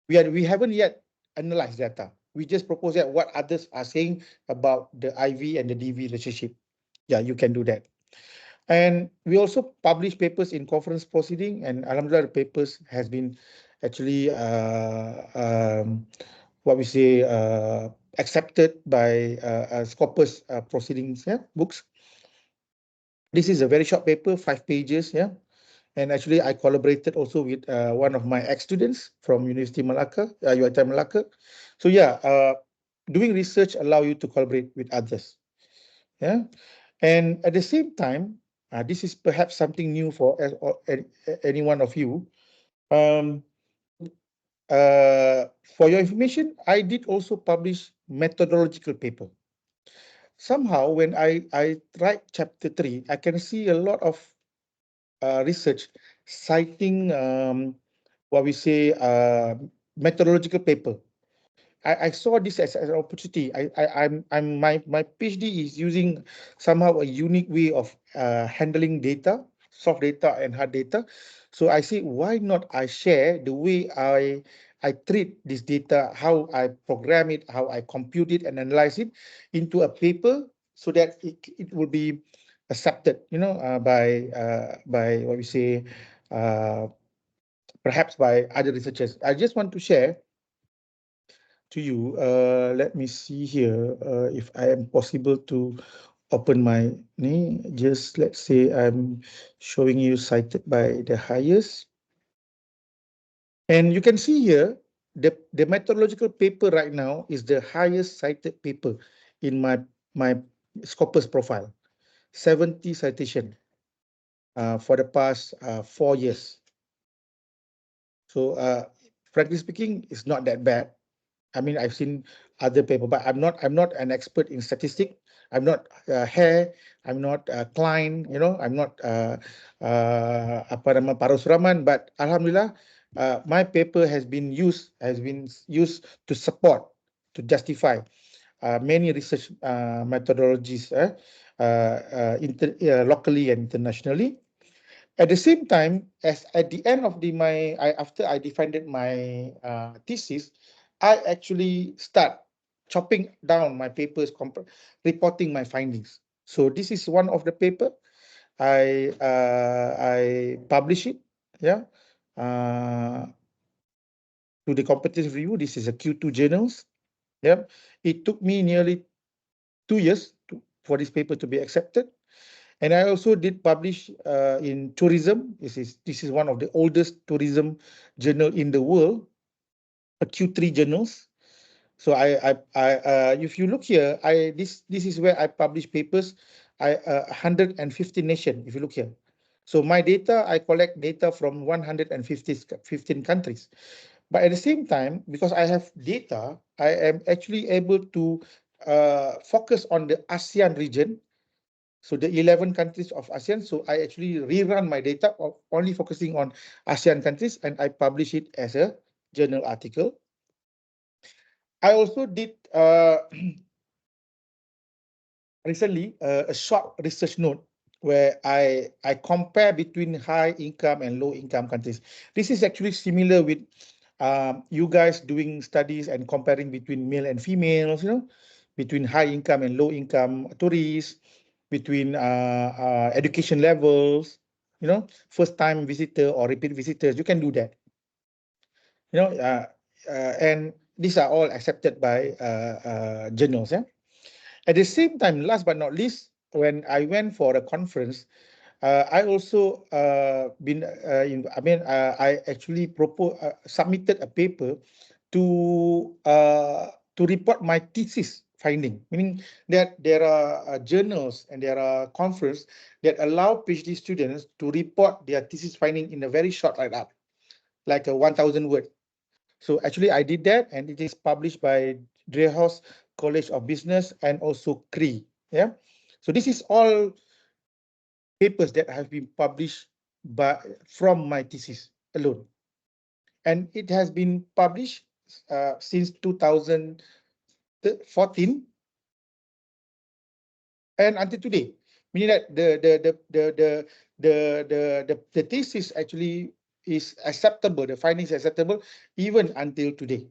We haven't yet analyzed data. We just propose that what others are saying about the IV and the DV relationship. Yeah, you can do that. And we also publish papers in conference proceeding, and alhamdulillah, the papers has been actually what we say accepted by Scopus proceedings, yeah, books. This is a very short paper, 5 pages, yeah. And actually, I collaborated also with one of my ex-students from University Malacca, UiTM Malacca. So yeah, doing research allow you to collaborate with others. Yeah, and at the same time, this is perhaps something new for any one of you. Um, for your information, I did also publish methodological paper. Somehow, when I write chapter 3, I can see a lot of research citing what we say methodological paper. I saw this as an opportunity. My PhD is using somehow a unique way of handling data, soft data and hard data. So I say, why not I share the way I treat this data, how I program it, how I compute it and analyze it into a paper so that it will be accepted, you know, by what we say, uh, perhaps by other researchers. I just want to share to you. Let me see here if I am possible to open my name. Just let's say I'm showing you cited by the highest. And you can see here, the methodological paper right now is the highest cited paper in my Scopus profile, 70 citation. for the past 4 years. So frankly speaking, it's not that bad. I mean, I've seen other paper, but I'm not an expert in statistic. I'm not hair. I'm not Klein. I'm not apa nama Parosuraman. But Alhamdulillah, my paper has been used to support, to justify many research methodologies, locally and internationally. At the same time, as at the end of after I defended my thesis, I actually start chopping down my papers, reporting my findings. So this is one of the paper I publish it, yeah, uh, to the competitive review. This is a Q2 journals. Yeah, it took me nearly 2 years for this paper to be accepted. And I also did publish in tourism. This is one of the oldest tourism journal in the world, a Q3 journals. So if you look here, this is where I publish papers. 150 nation. If you look here, so my data, I collect data from 15 countries. But at the same time, because I have data, I am actually able to focus on the ASEAN region, so the 11 countries of ASEAN. So I actually rerun my data of only focusing on ASEAN countries, and I publish it as a journal article. I also did recently a short research note where I compare between high income and low income countries. This is actually similar with you guys doing studies and comparing between male and females, between high income and low income tourists, between education levels, first time visitor or repeat visitors. You can do that, and these are all accepted by journals. Yeah. At the same time, last but not least, when I went for a conference, I also I actually submitted a paper to report my thesis finding, meaning that there are journals and there are conferences that allow PhD students to report their thesis finding in a very short write-up, like a 1,000 word. So actually, I did that, and it is published by Dreyhaus College of Business and also CRE. Yeah. So this is all papers that have been published from my thesis alone, and it has been published since 2014 and until today. Meaning that the thesis actually is acceptable. The findings are acceptable even until today.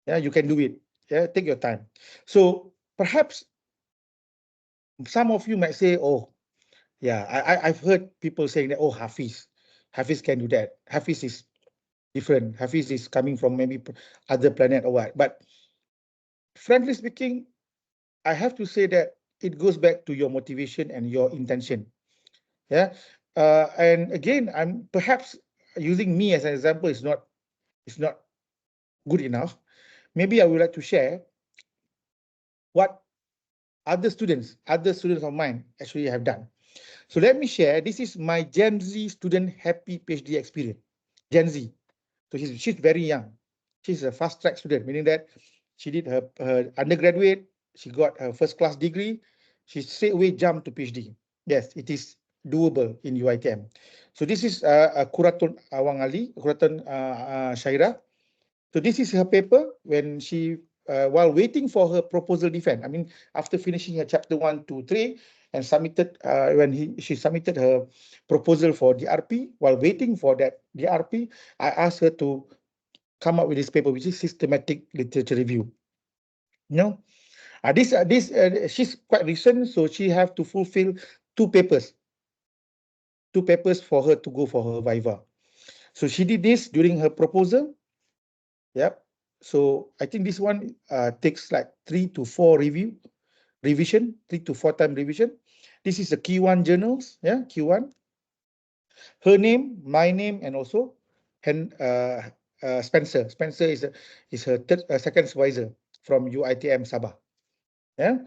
Yeah, you can do it. Yeah, take your time. So perhaps some of you might say, "Oh, yeah, I've heard people saying that. Oh, Hafiz can do that. Hafiz is different. Hafiz is coming from maybe other planet or what." But frankly speaking, I have to say that it goes back to your motivation and your intention. Yeah, and again, I'm perhaps using me as an example is not good enough. Maybe I would like to share what other students of mine actually have done. So let me share. This is my Gen Z student happy PhD experience. Gen Z. So she's very young. She's a fast track student, meaning that she did her undergraduate, she got her first class degree, she straight away jumped to PhD. Yes, it is doable in UITM. So this is Kuratun Awang Ali, Kuratun Shaira. So this is her paper when she, while waiting for her proposal defense. I mean, after finishing her chapter 1, 2, 3, and submitted, she submitted her proposal for DRP. While waiting for that DRP, I asked her to come up with this paper, which is systematic literature review. You know, she's quite recent, so she have to fulfill two papers, for her to go for her viva. So she did this during her proposal. Yep. So I think this one takes like 3 to 4 time revision. This is the Q1 journals. Yeah, Q1. Her name, my name, and also Spencer. Spencer is her second supervisor from UITM Sabah. Yeah,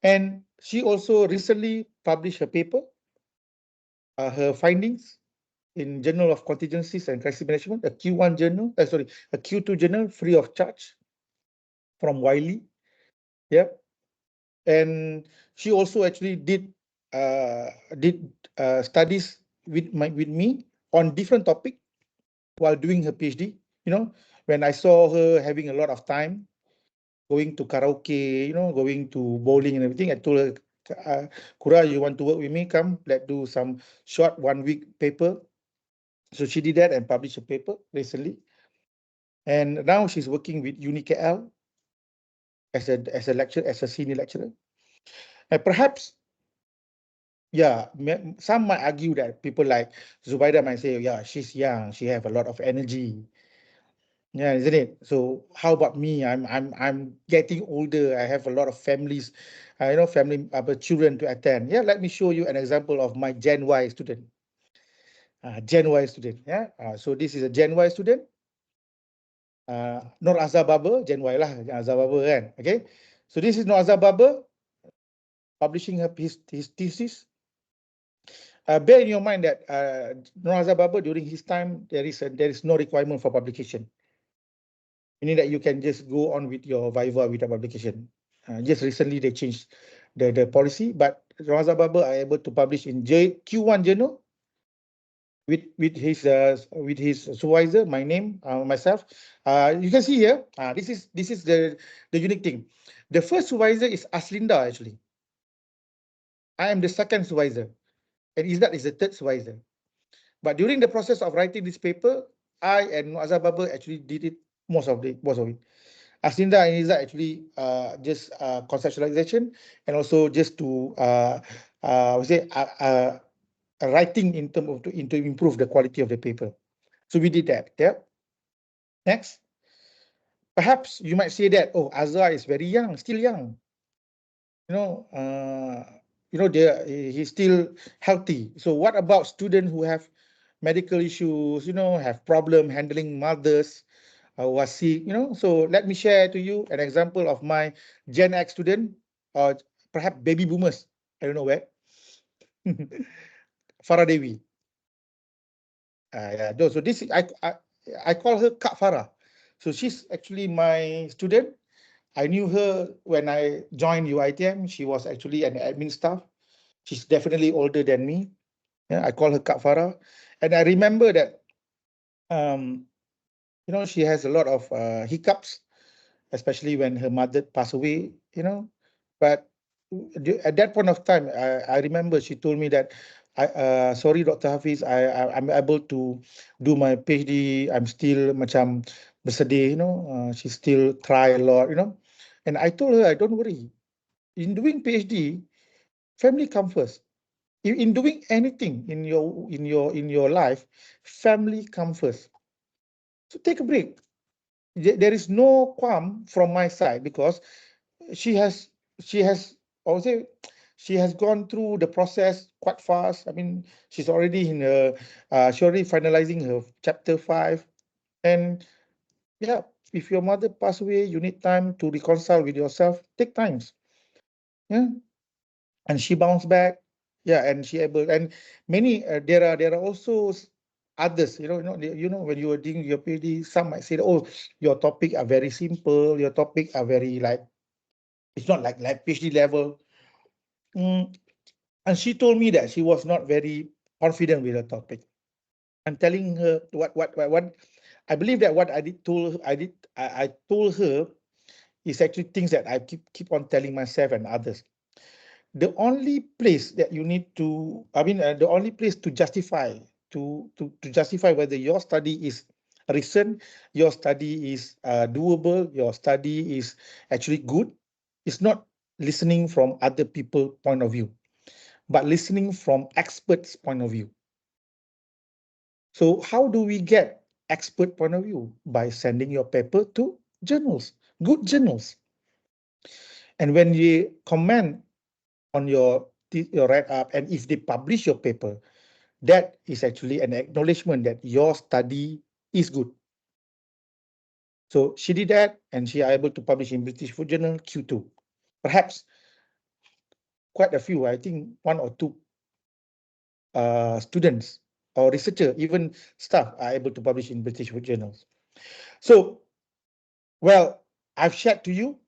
and she also recently published a paper her findings in Journal of Contingencies and Crisis Management, a Q1 journal, a Q2 journal free of charge from Wiley. Yep. And she also actually did studies with me on different topic while doing her PhD. You know, when I saw her having a lot of time going to karaoke, going to bowling and everything, I told her, Kura, you want to work with me? Come, let's do some short 1 week paper. So she did that and published a paper recently. And now she's working with Uni KL as a senior lecturer. And perhaps, yeah, some might argue that people like Zubaida might say, yeah, she's young, she have a lot of energy. Yeah, isn't it? So how about me? I'm getting older. I have a lot of families, family children to attend. Yeah, let me show you an example of my Gen Y student. Gen Y student. Yeah. So this is a Gen Y student. Nur Azhar Baba, Gen Y lah, Azhar Baba kan. Okay. So this is Nur Azhar Baba publishing his thesis. Bear in your mind that Nur Azhar Baba during his time there is no requirement for publication. Meaning that you can just go on with your Viva without publication. Just recently they changed the policy, but Raza Baba are able to publish in Q1 journal with his supervisor, my name, myself. You can see here. This is the unique thing. The first supervisor is Aslinda actually. I am the second supervisor, and Izzat is the third supervisor. But during the process of writing this paper, I and Azhar Baba actually did it most of it. Aslinda and Izzat actually just conceptualization and also just to we say writing in terms of to improve the quality of the paper. So we did that. Yeah. Next, perhaps you might say that, oh, Azhar is very young, still young. You know, he's still healthy. So what about students who have medical issues? Have problem handling mothers was sick. So let me share to you an example of my Gen X student, or perhaps baby boomers. I don't know where. Farah Devi. Yeah. So this I call her Kak Farah. So she's actually my student. I knew her when I joined UITM. She was actually an admin staff. She's definitely older than me. Yeah, I call her Kak Farah. And I remember that um, she has a lot of hiccups, especially when her mother passed away. But at that point of time, I remember she told me that, sorry, Dr. Hafiz, I'm able to do my PhD. I'm still macam bersedih. She still try a lot. And I told her, I don't worry. In doing PhD, family comes first. In doing anything in your life, family comes first. So take a break. There is no qualm from my side because she has she has I would say she has gone through the process quite fast. I mean, she's already she already finalizing her chapter 5. And yeah, if your mother passed away, you need time to reconcile with yourself. Take times. Yeah. And she bounced back. Yeah, and she able, and many there are also others. When you are doing your PhD, some might say, oh, your topic are very simple, your topic are very like, it's not like PhD level. And she told me that she was not very confident with the topic. I'm telling her what I believe that what I told her is actually things that I keep on telling myself and others. The only place that you need to, the only place to justify whether your study is recent, your study is doable, your study is actually good, is not listening from other people's point of view, but listening from experts' point of view. So how do we get expert point of view? By sending your paper to journals, good journals. And when you comment on your write-up, and if they publish your paper, that is actually an acknowledgement that your study is good. So she did that, and she are able to publish in British Food Journal Q2. Perhaps quite a few, I think one or two students or researcher, even staff, are able to publish in British journals. So, well, I've shared to you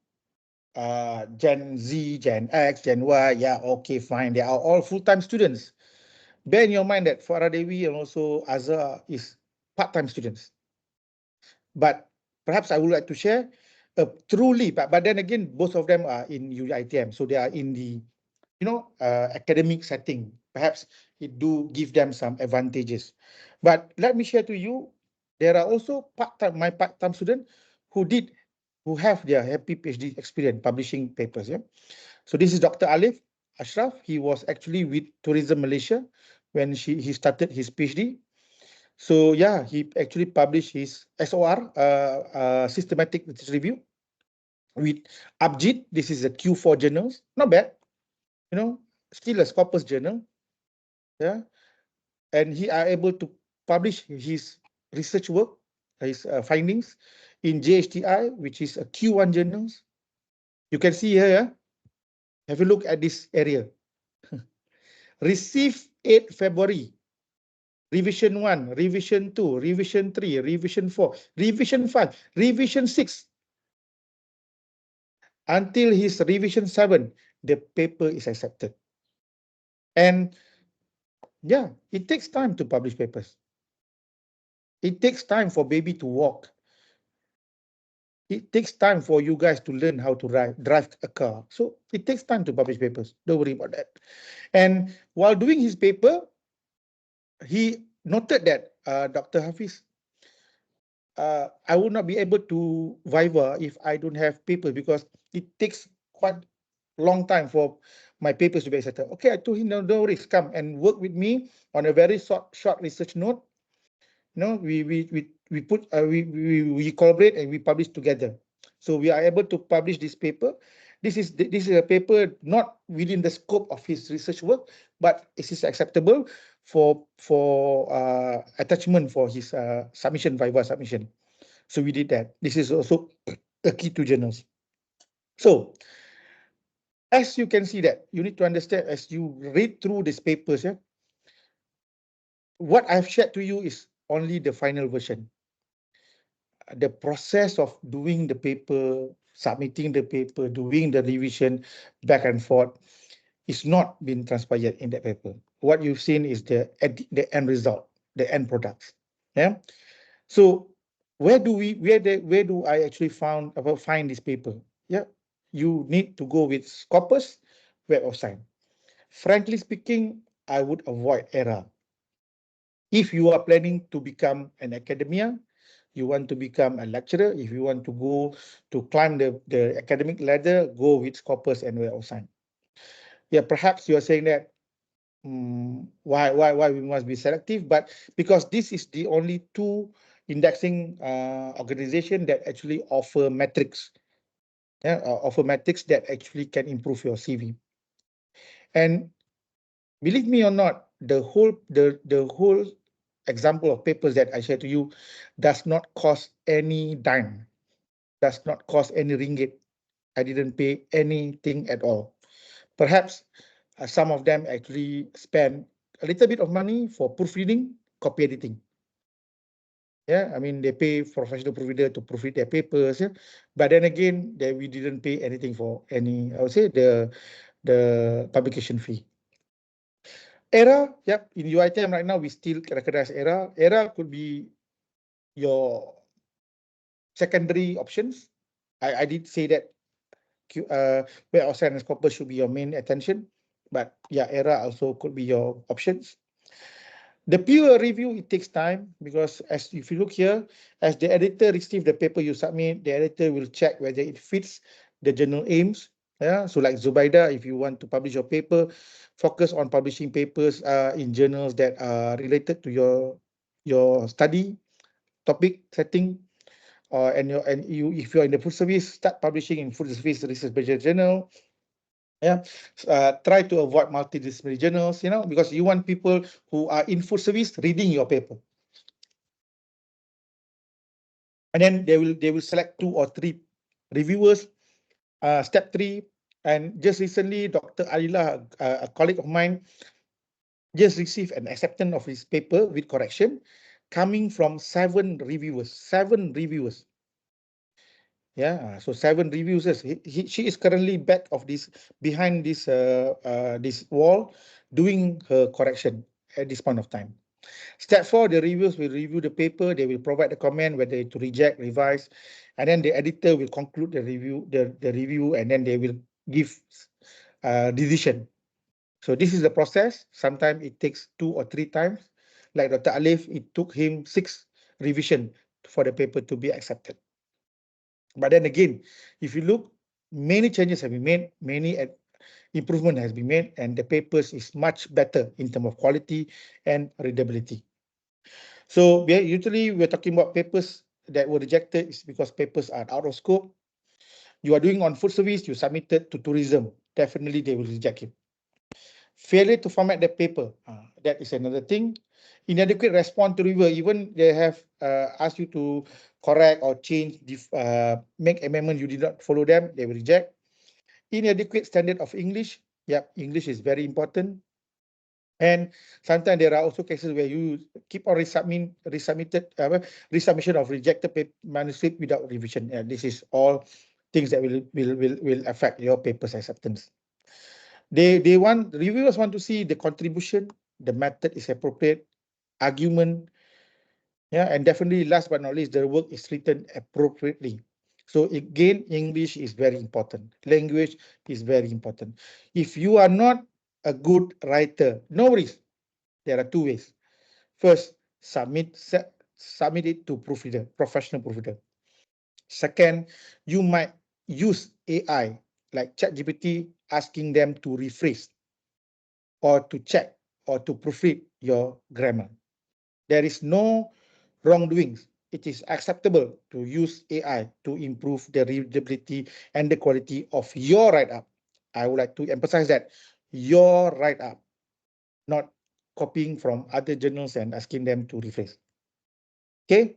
Gen Z, Gen X, Gen Y. Yeah, okay, fine. They are all full-time students. Bear in your mind that Farah Dewi and also Azhar is part-time students. But perhaps I would like to share truly, but then again, both of them are in UITM, so they are in the academic setting. Perhaps it do give them some advantages. But let me share to you, there are also part-time students who who have their happy PhD experience publishing papers. Yeah. So this is Dr. Alif Ashraf. He was actually with Tourism Malaysia when he started his PhD. So yeah, he actually published his SOR, systematic research review, with Abjit. This is a Q4 journals. Not bad, still a Scopus journal. Yeah, and he are able to publish his research work, his findings in JHTI, which is a Q1 journals. You can see here. Yeah? Have a look at this area. Received 8 February. Revision 1, Revision 2, Revision 3, Revision 4, Revision 5, Revision 6. Until his Revision 7, the paper is accepted. And yeah, it takes time to publish papers. It takes time for baby to walk. It takes time for you guys to learn how to drive a car. So it takes time to publish papers. Don't worry about that. And while doing his paper, he noted that Dr. Hafiz, I would not be able to viva if I don't have papers, because it takes quite long time for my papers to be accepted. Okay, I told him, no worries, come and work with me on a very short research note. We put we collaborate and we publish together. So we are able to publish this paper. This is a paper not within the scope of his research work, but it is acceptable for attachment for his submission, viva submission. So we did that. This is also a key to journals. So as you can see, that you need to understand as you read through these papers, yeah, what I've shared to you is only the final version. The process of doing the paper, submitting the paper, doing the revision back and forth is not been transpired in that paper. What you've seen is the end result, the end products. Yeah. So where do I actually find this paper? Yeah. You need to go with Scopus, Web of Science. Frankly speaking, I would avoid ERA. If you are planning to become an academia, you want to become a lecturer, if you want to go to climb the academic ladder, go with Scopus and Web of Science. Yeah, perhaps you are saying that why we must be selective, but because this is the only two indexing organization that actually offer metrics, yeah, offer metrics that actually can improve your CV. And believe me or not, the whole example of papers that I share to you does not cost any dime, does not cost any ringgit. I didn't pay anything at all. Perhaps some of them actually spend a little bit of money for proofreading, copy editing. Yeah, I mean, they pay professional proofreader to proofread their papers. Yeah? But then again, we didn't pay anything for any, I would say, the publication fee. ERA, yep, in UiTM right now, we still recognize ERA. ERA could be your secondary options. I did say that where outside and Scopus should be your main attention. But yeah, ERA also could be your options. The peer review, it takes time, because as if you look here, as the editor receives the paper you submit, the editor will check whether it fits the journal aims. Yeah, so like Zubaida, if you want to publish your paper, focus on publishing papers in journals that are related to your study topic setting, and you, if you're in the food service, start publishing in food service research journal. Yeah, try to avoid multidisciplinary journals, because you want people who are in food service reading your paper, and then they will select 2 or 3 reviewers. Step 3, and just recently, Dr. Alila, a colleague of mine, just received an acceptance of his paper with correction coming from 7 reviewers. 7 reviewers. Yeah, so 7 reviewers. She is currently back of this behind this wall doing her correction at this point of time. Step 4, the reviewers will review the paper. They will provide the comment whether to reject, revise, and then the editor will conclude the review, and then they will give decision. So this is the process. Sometimes it takes 2 or 3 times. Like Dr. Alif, it took him 6 revision for the paper to be accepted. But then again, if you look, many changes have been made, many improvement has been made, and the papers is much better in terms of quality and readability. So usually we're talking about papers that were rejected is because papers are out of scope. You are doing on food service, you submitted to tourism, definitely they will reject it. Failure to format the paper, that is another thing. Inadequate response to reviewer, even they have asked you to correct or change, make amendment, you did not follow them, they will reject. Inadequate standard of English, yep, English is very important. And sometimes there are also cases where you keep on resubmission of rejected manuscript without revision. This is all things that will affect your paper's acceptance. Reviewers want to see the contribution, the method is appropriate, argument, yeah, and definitely last but not least, the work is written appropriately. So again, English is very important. Language is very important. If you are not a good writer, no worries. There are 2 ways. First, submit it to proofreader, professional proofreader. Second, you might use AI like ChatGPT, asking them to rephrase or to check or to proofread your grammar. There is no wrongdoings. It is acceptable to use AI to improve the readability and the quality of your write-up. I would like to emphasize that your write-up, not copying from other journals and asking them to rephrase. Okay,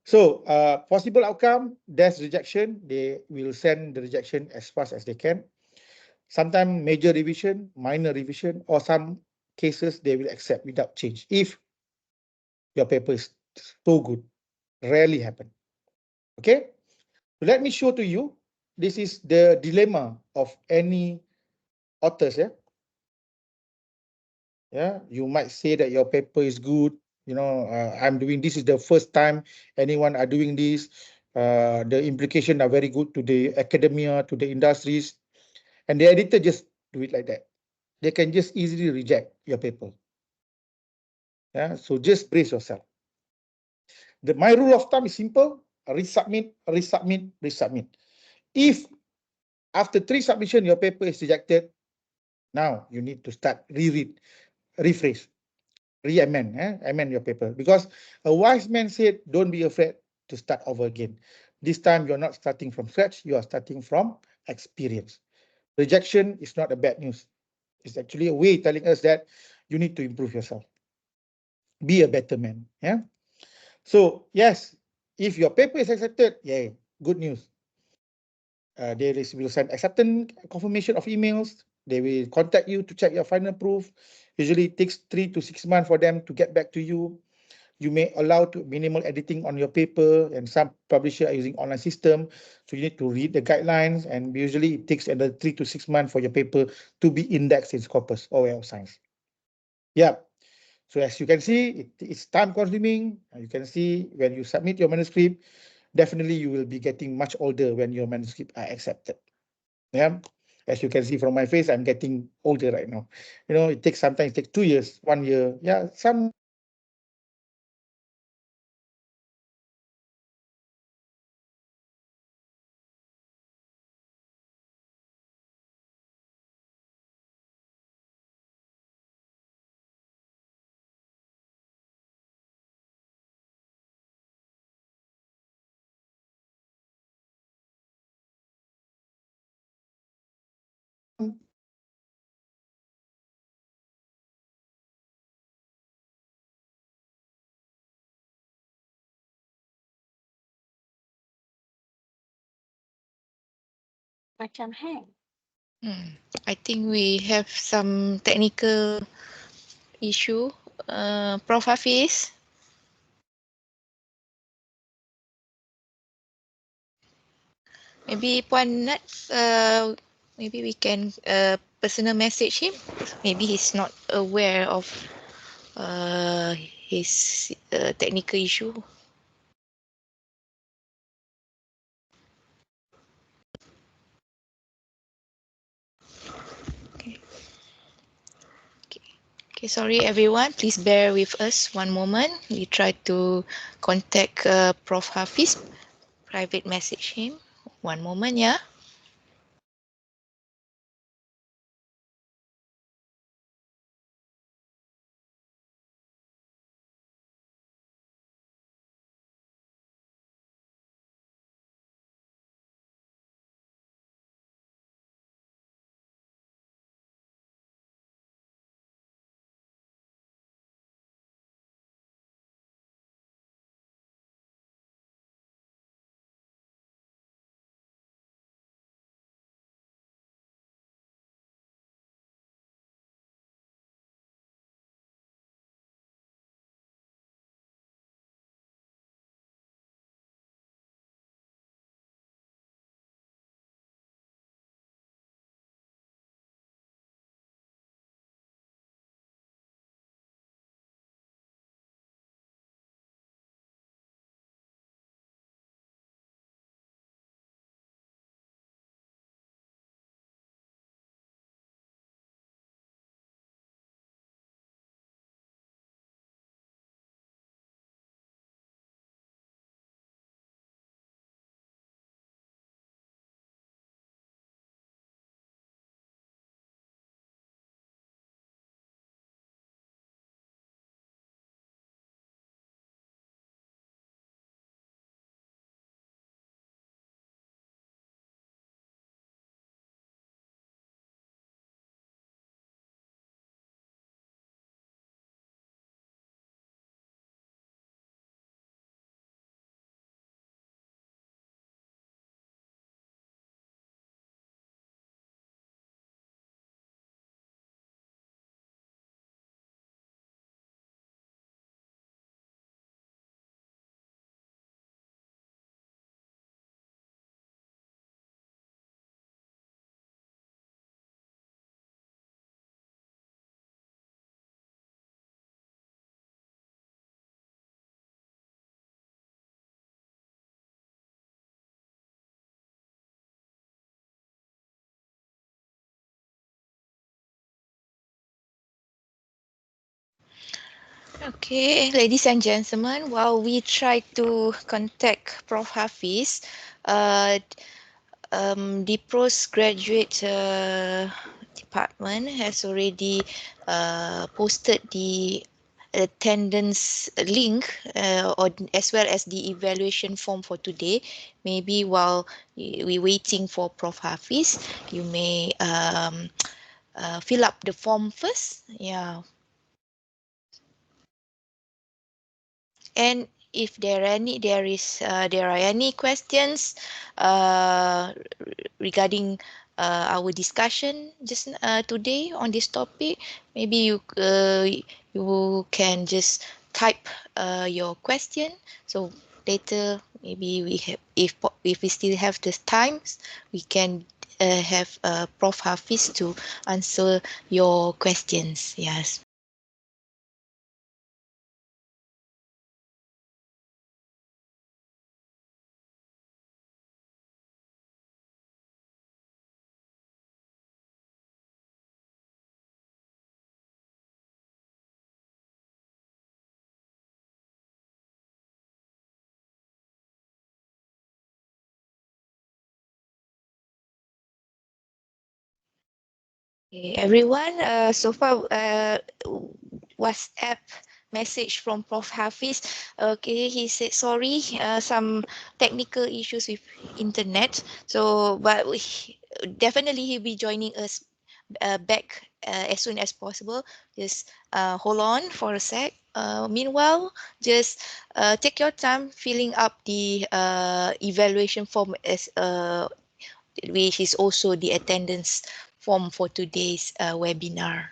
so possible outcome, there's rejection. They will send the rejection as fast as they can. Sometimes major revision, minor revision, or some cases they will accept without change if your paper is so good. Rarely happen. Okay, so let me show to you. This is the dilemma of any authors. Yeah, you might say that your paper is good. I'm doing this is the first time anyone are doing this. The implication are very good to the academia, to the industries, and the editor just do it like that. They can just easily reject your paper. Yeah, so just brace yourself. My rule of thumb is simple: resubmit, resubmit, resubmit. If after 3 submission your paper is rejected, now you need to start reread, rephrase, re-amend, amend your paper. Because a wise man said, don't be afraid to start over again. This time you're not starting from scratch, you are starting from experience. Rejection is not a bad news. It's actually a way telling us that you need to improve yourself. Be a better man. Yeah. So yes, if your paper is accepted, yeah, good news. Will send acceptance confirmation of emails. They will contact you to check your final proof. Usually it takes 3 to 6 months for them to get back to you. You may allow to minimal editing on your paper, and some publishers are using online system. So you need to read the guidelines, and usually it takes another 3 to 6 months for your paper to be indexed in Scopus or Web of Science. Yeah. So as you can see, it's time consuming. You can see when you submit your manuscript, definitely you will be getting much older when your manuscript are accepted. Yeah. As you can see from my face, I'm getting older right now. It takes sometimes it takes 2 years, 1 year. Yeah, some Macam hang. Hmm. I think we have some technical issue. Prof. Hafiz. Maybe Puan Nat, maybe we can personal message him. Maybe he's not aware of his technical issue. Okay. Okay. Okay, sorry everyone. Please bear with us one moment. We try to contact Prof. Hafiz. Private message him. One moment, yeah. Okay, ladies and gentlemen, while we try to contact Prof. Hafiz, uh, the postgraduate department has already posted the attendance link or as well as the evaluation form for today. Maybe while we waiting for Prof. Hafiz, you may fill up the form first. Yeah. And if there are any questions uh, regarding our discussion just today on this topic, maybe you can just type your question. So later, maybe if we still have the times, we can have Prof. Hafiz to answer your questions. Yes. Okay, everyone, so far WhatsApp message from Prof. Hafiz. Okay, he said sorry, some technical issues with internet. So, but definitely he'll be joining us back as soon as possible. Just hold on for a sec. Meanwhile, just take your time filling up the evaluation form as which is also the attendance form for today's webinar.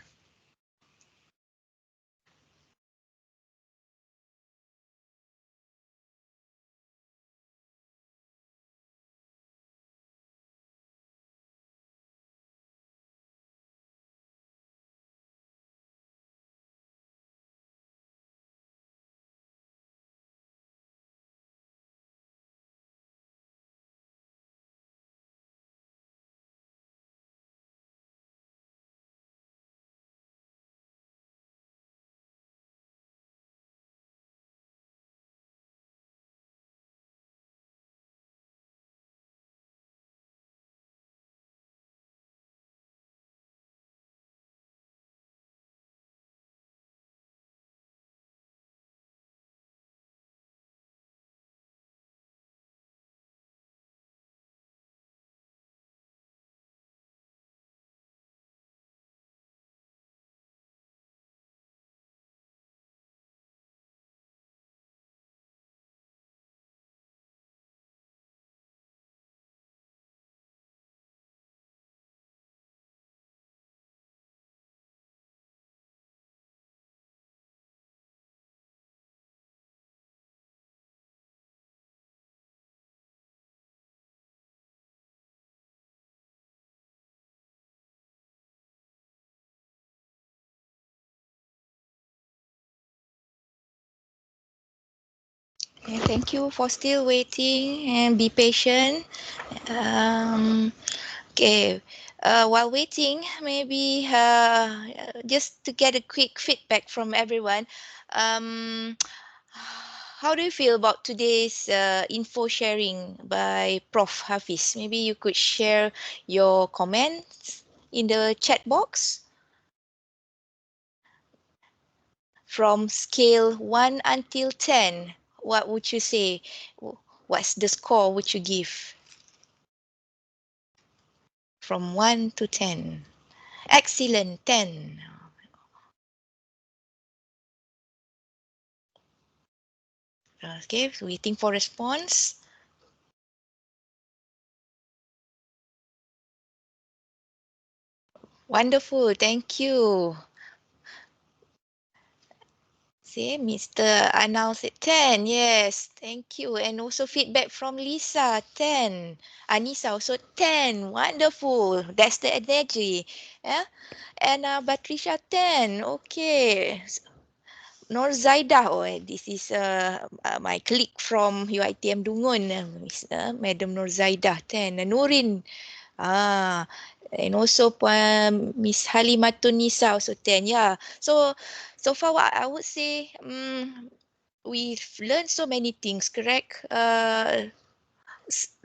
Thank you for still waiting and be patient. Um, okay. While waiting, maybe just to get a quick feedback from everyone. Um, how do you feel about today's info sharing by Prof. Hafiz? Maybe you could share your comments in the chat box from scale 1 until 10. What would you say? What's the score would you give from 1 to 10? Excellent, 10. Okay, waiting for response. Wonderful, thank you. See, Mr. Anal said 10. Yes, thank you. And also feedback from Lisa, 10. Anissa also 10. Wonderful. That's the energy. Yeah. And Patricia 10. Okay. Nur Zaidah, oh, this is my colleague from UiTM Dungun, Madam Nur Zaidah 10. Nurin, ah, and also Miss Halimatun Nisa also 10. Yeah. So far what I would say, we've learned so many things, correct?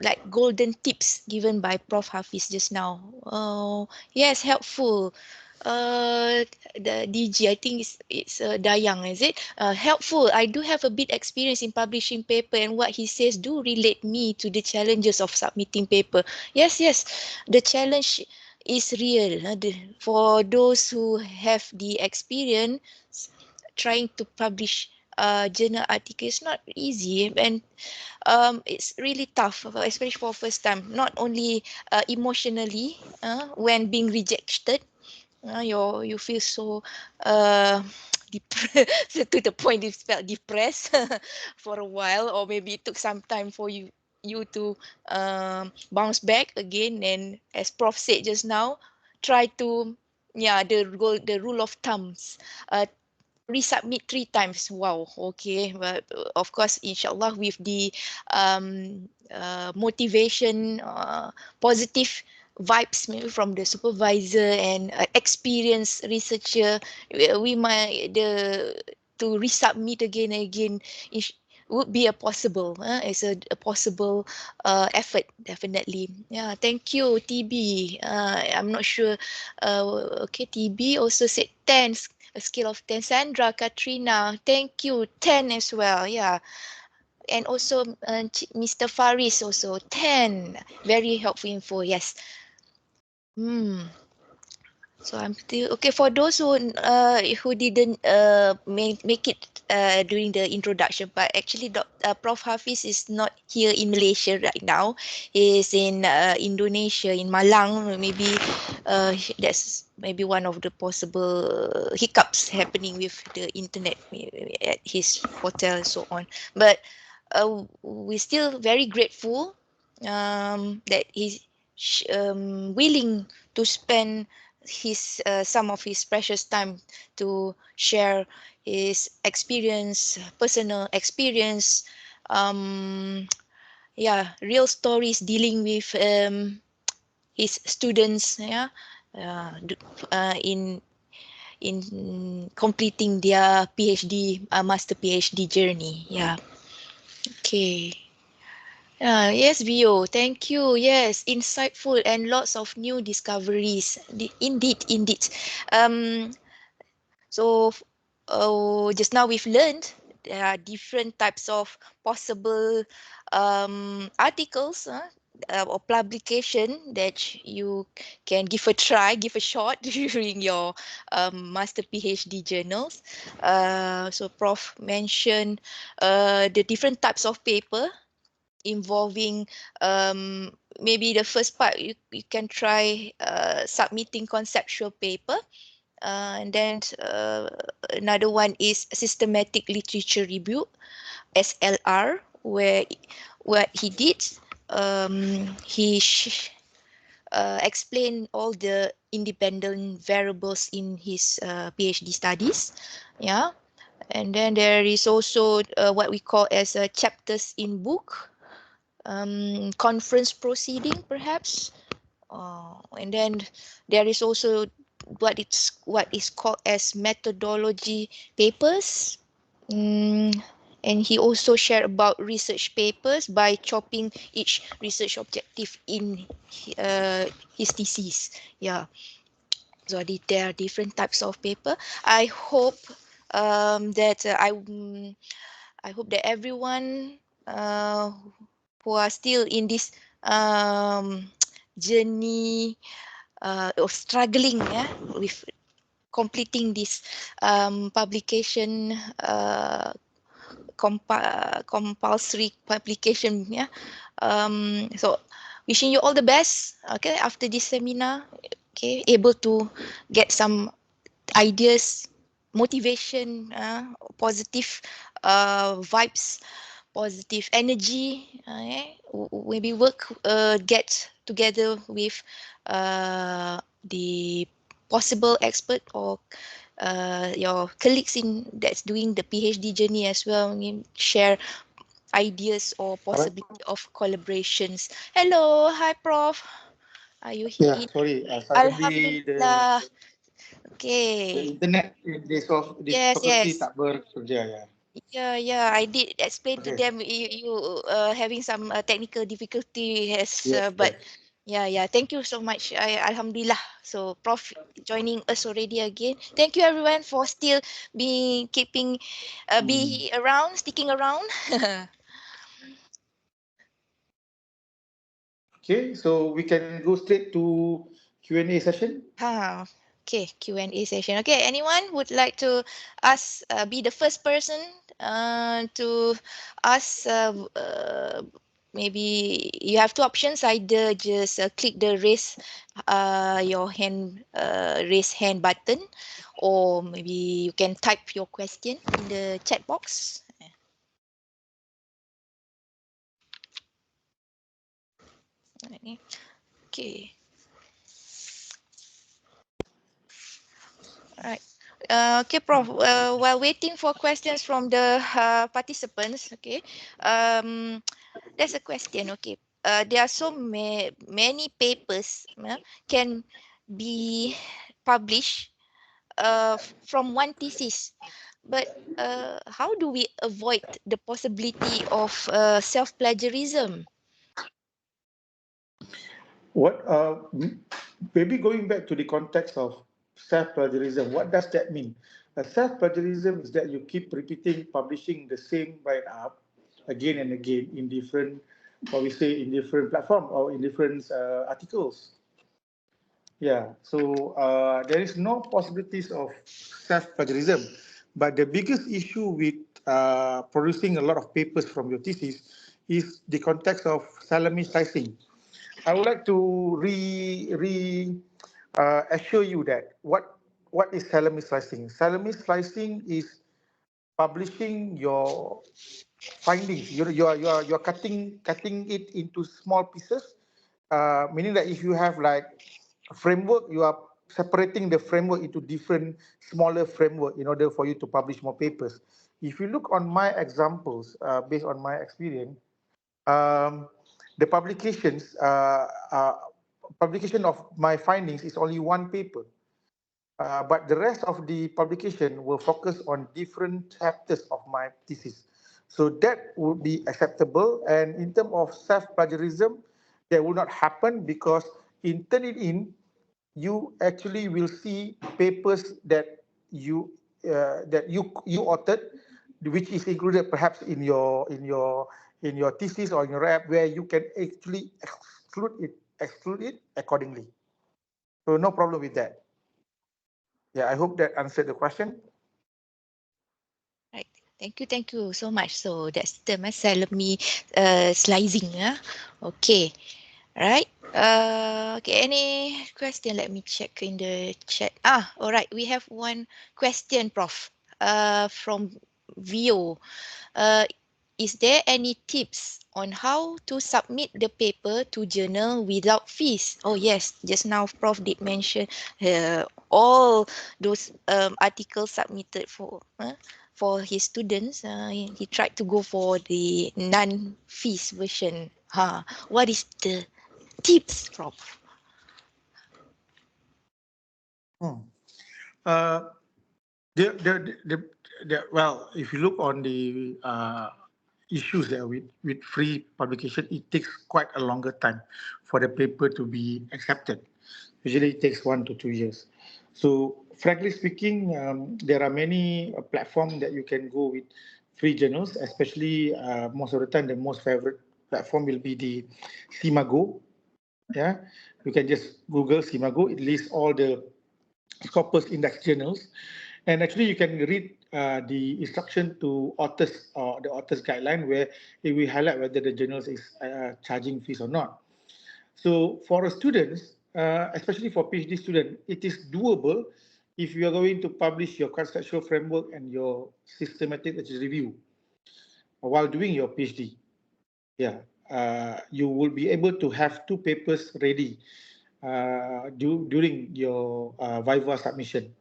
Like golden tips given by Prof. Hafiz just now. Oh, yes, helpful. Uh, the DG, I think it's Dayang, is it? Helpful. I do have a bit experience in publishing paper, and what he says do relate me to the challenges of submitting paper. Yes, yes, the challenge is real. For those who have the experience, trying to publish journal article is not easy, and it's really tough, especially for first time. Not only emotionally, when being rejected, you feel so uh, depressed to the point you felt depressed for a while, or maybe it took some time for you to bounce back again. And as Prof said just now, try to, yeah, the rule of thumbs. Uh, Resubmit 3 times. Wow. Okay. But of course, inshallah, with the motivation, positive vibes maybe from the supervisor and experienced researcher, we might to resubmit again and again. Would be a possible, it's a possible effort, definitely. Yeah, thank you, TB. I'm not sure. Okay, TB also said 10, a scale of 10. Sandra, Katrina, thank you, 10 as well. Yeah, and also Mr. Faris also 10. Very helpful info. Yes. Hmm. So I'm still okay for those who didn't make it during the introduction. But actually, Prof. Hafiz is not here in Malaysia right now. He's in Indonesia, in Malang. Maybe that's maybe one of the possible hiccups happening with the internet at his hotel and so on. But we're still very grateful that he's willing to spend his some of his precious time to share his experience, personal experience, um, yeah, real stories dealing with his students, yeah, uh, in completing their PhD, master PhD journey. Yeah. Okay. Yes, Vio, thank you. Yes, insightful and lots of new discoveries. Indeed, indeed. Um, So, just now we've learned there are different types of possible articles or publication that you can give a try, give a shot during your master PhD journals. So, Prof mentioned the different types of paper involving maybe the first part you can try submitting conceptual paper, and then another one is systematic literature review, SLR, where what he did, he explained all the independent variables in his PhD studies. Yeah. And then there is also what we call as chapters in book, conference proceeding perhaps. And then there is also what is called as methodology papers. Mm, and he also shared about research papers by chopping each research objective in his thesis. Yeah. So there are different types of paper. I hope that I hope that everyone who are still in this um, journey or struggling, yeah, with completing this publication compulsory publication, yeah. So wishing you all the best, okay, after this seminar, okay, able to get some ideas, motivation, positive vibes, positive energy, maybe work, get together with the possible expert or your colleagues in that's doing the PhD journey as well. Share ideas or Alright. possibility of collaborations. Hello, hi, Prof. Are you Yeah, in? sorry. Suddenly Alhamdulillah. the Okay. internet di Yes, faculty yes. tak bekerja ya. Yeah, yeah. I did explain to Okay. them you having some technical difficulty has, Yes, but yes. yeah, yeah. Thank you so much. Alhamdulillah. So, Prof joining us already again. Thank you everyone for still being keeping Hmm. be around, sticking around. Okay, so we can go straight to Q&A session. Okay, Q&A session. Okay, anyone would like to ask, be the first person to ask, maybe you have two options, either just click the your hand, raise hand button, or maybe you can type your question in the chat box. Okay. All right. Okay, Prof. While waiting for questions from the participants, okay, there's a question. Okay, there are so many papers can be published from one thesis, but how do we avoid the possibility of self-plagiarism? What maybe going back to the context of self-plagiarism, what does that mean? Self-plagiarism is that you keep repeating, publishing the same write-up again and again in different, what we say, in different platform or in different articles. Yeah, so there is no possibilities of self-plagiarism, but the biggest issue with producing a lot of papers from your thesis is the context of salami slicing. I would like to assure you that what is salami slicing? Salami slicing is publishing your findings. You're cutting it into small pieces, meaning that if you have like a framework, you are separating the framework into different smaller framework in order for you to publish more papers. If you look on my examples, based on my experience, um, the publication of my findings is only one paper. But the rest of the publication will focus on different chapters of my thesis. So that would be acceptable. And in terms of self-plagiarism, that will not happen because in Turnitin, you actually will see papers that you authored, which is included perhaps in your thesis or in your rap, where you can actually exclude it accordingly. So no problem with that. Yeah, I hope that answered the question. Right. Thank you so much. So that's the salami slicing. Okay. Right. Okay. Any question? Let me check in the chat. All right. We have one question, Prof. From Vio. Uh, is there any tips on how to submit the paper to journal without fees? Oh yes, just now Prof did mention all those articles submitted for his students, he tried to go for the non-fees version. What is the tips, Prof? Hmm. Uh, the, the, well, if you look on the issues that with free publication, it takes quite a longer time for the paper to be accepted. Usually it takes 1 to 2 years. So frankly speaking, there are many platforms that you can go with free journals, especially most of the time the most favorite platform will be the Simago. Yeah, you can just Google Simago. It lists all the Scopus index journals. And actually, you can read the instruction to authors or the author's guideline where it will highlight whether the journal is charging fees or not. So for a students, especially for PhD student, it is doable if you are going to publish your conceptual framework and your systematic review while doing your PhD. Yeah, you will be able to have 2 papers ready during your Viva submission.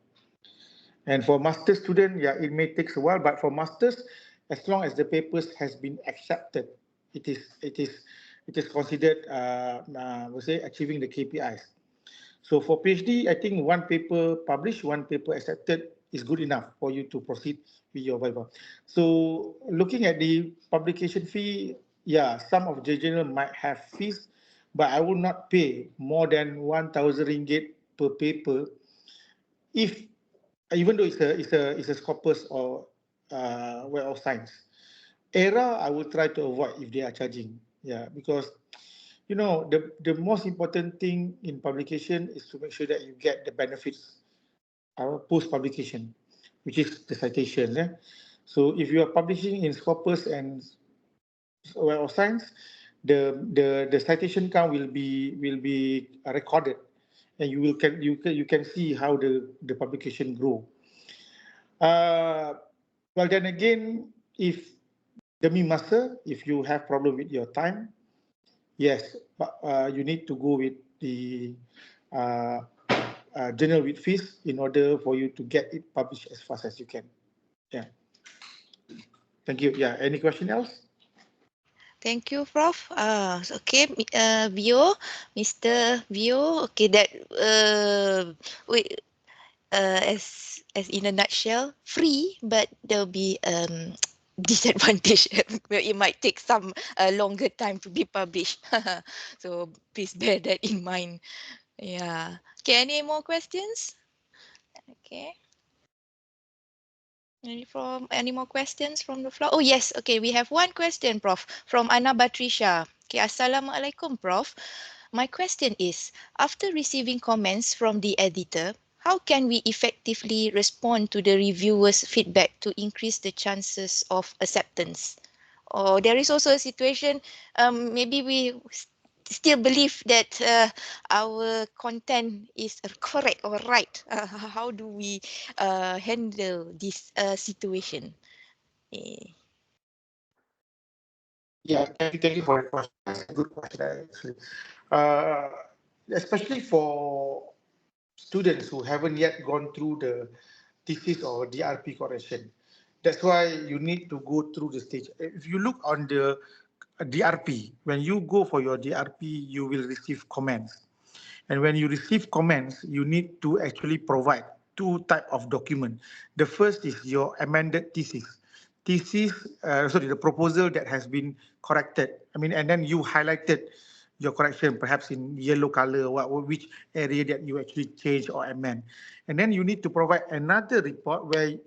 And for master student, yeah, it may take a while, but for masters, as long as the papers has been accepted, it is it is it is considered, we say, achieving the KPIs. So for PhD, I think 1 paper published, 1 paper accepted is good enough for you to proceed with your Viva. So looking at the publication fee, yeah, some of the journal might have fees, but I will not pay more than 1,000 ringgit per paper if even though it's a Scopus or Web of Science. Era, I will try to avoid if they are charging. Yeah, because the most important thing in publication is to make sure that you get the benefits post publication, which is the citation. So if you are publishing in Scopus and Web of Science, the citation count will be recorded, and you can see how the publication grow. Uh, well, then again, if demi masa, if you have problem with your time, yes, but you need to go with the uh, journal with fees in order for you to get it published as fast as you can. Yeah, thank you. Yeah, any question else? Thank you, Prof. Okay, Vio, Mr. Vio. Okay, that we as in a nutshell, free, but there'll be disadvantage where it might take some longer time to be published. So please bear that in mind. Yeah. Okay, any more questions? Okay. Any more questions from the floor? Oh yes, okay. We have one question, Prof, from Anna Batrisha. Okay, Assalamualaikum, Prof. My question is, after receiving comments from the editor, how can we effectively respond to the reviewer's feedback to increase the chances of acceptance? Or there is also a situation, maybe we still believe that our content is correct or right. How do we handle this situation? Eh, Yeah, thank you for the question. That's a good question, actually. Uh, Especially for students who haven't yet gone through the thesis or DRP correction. That's why you need to go through the stage. If you look on the DRP, when you go for your DRP, you will receive comments. And when you receive comments, you need to actually provide 2 type of document. The first is your amended thesis. The proposal that has been corrected. I mean, and then you highlighted your correction, perhaps in yellow color, which area that you actually change or amend. And then you need to provide another report where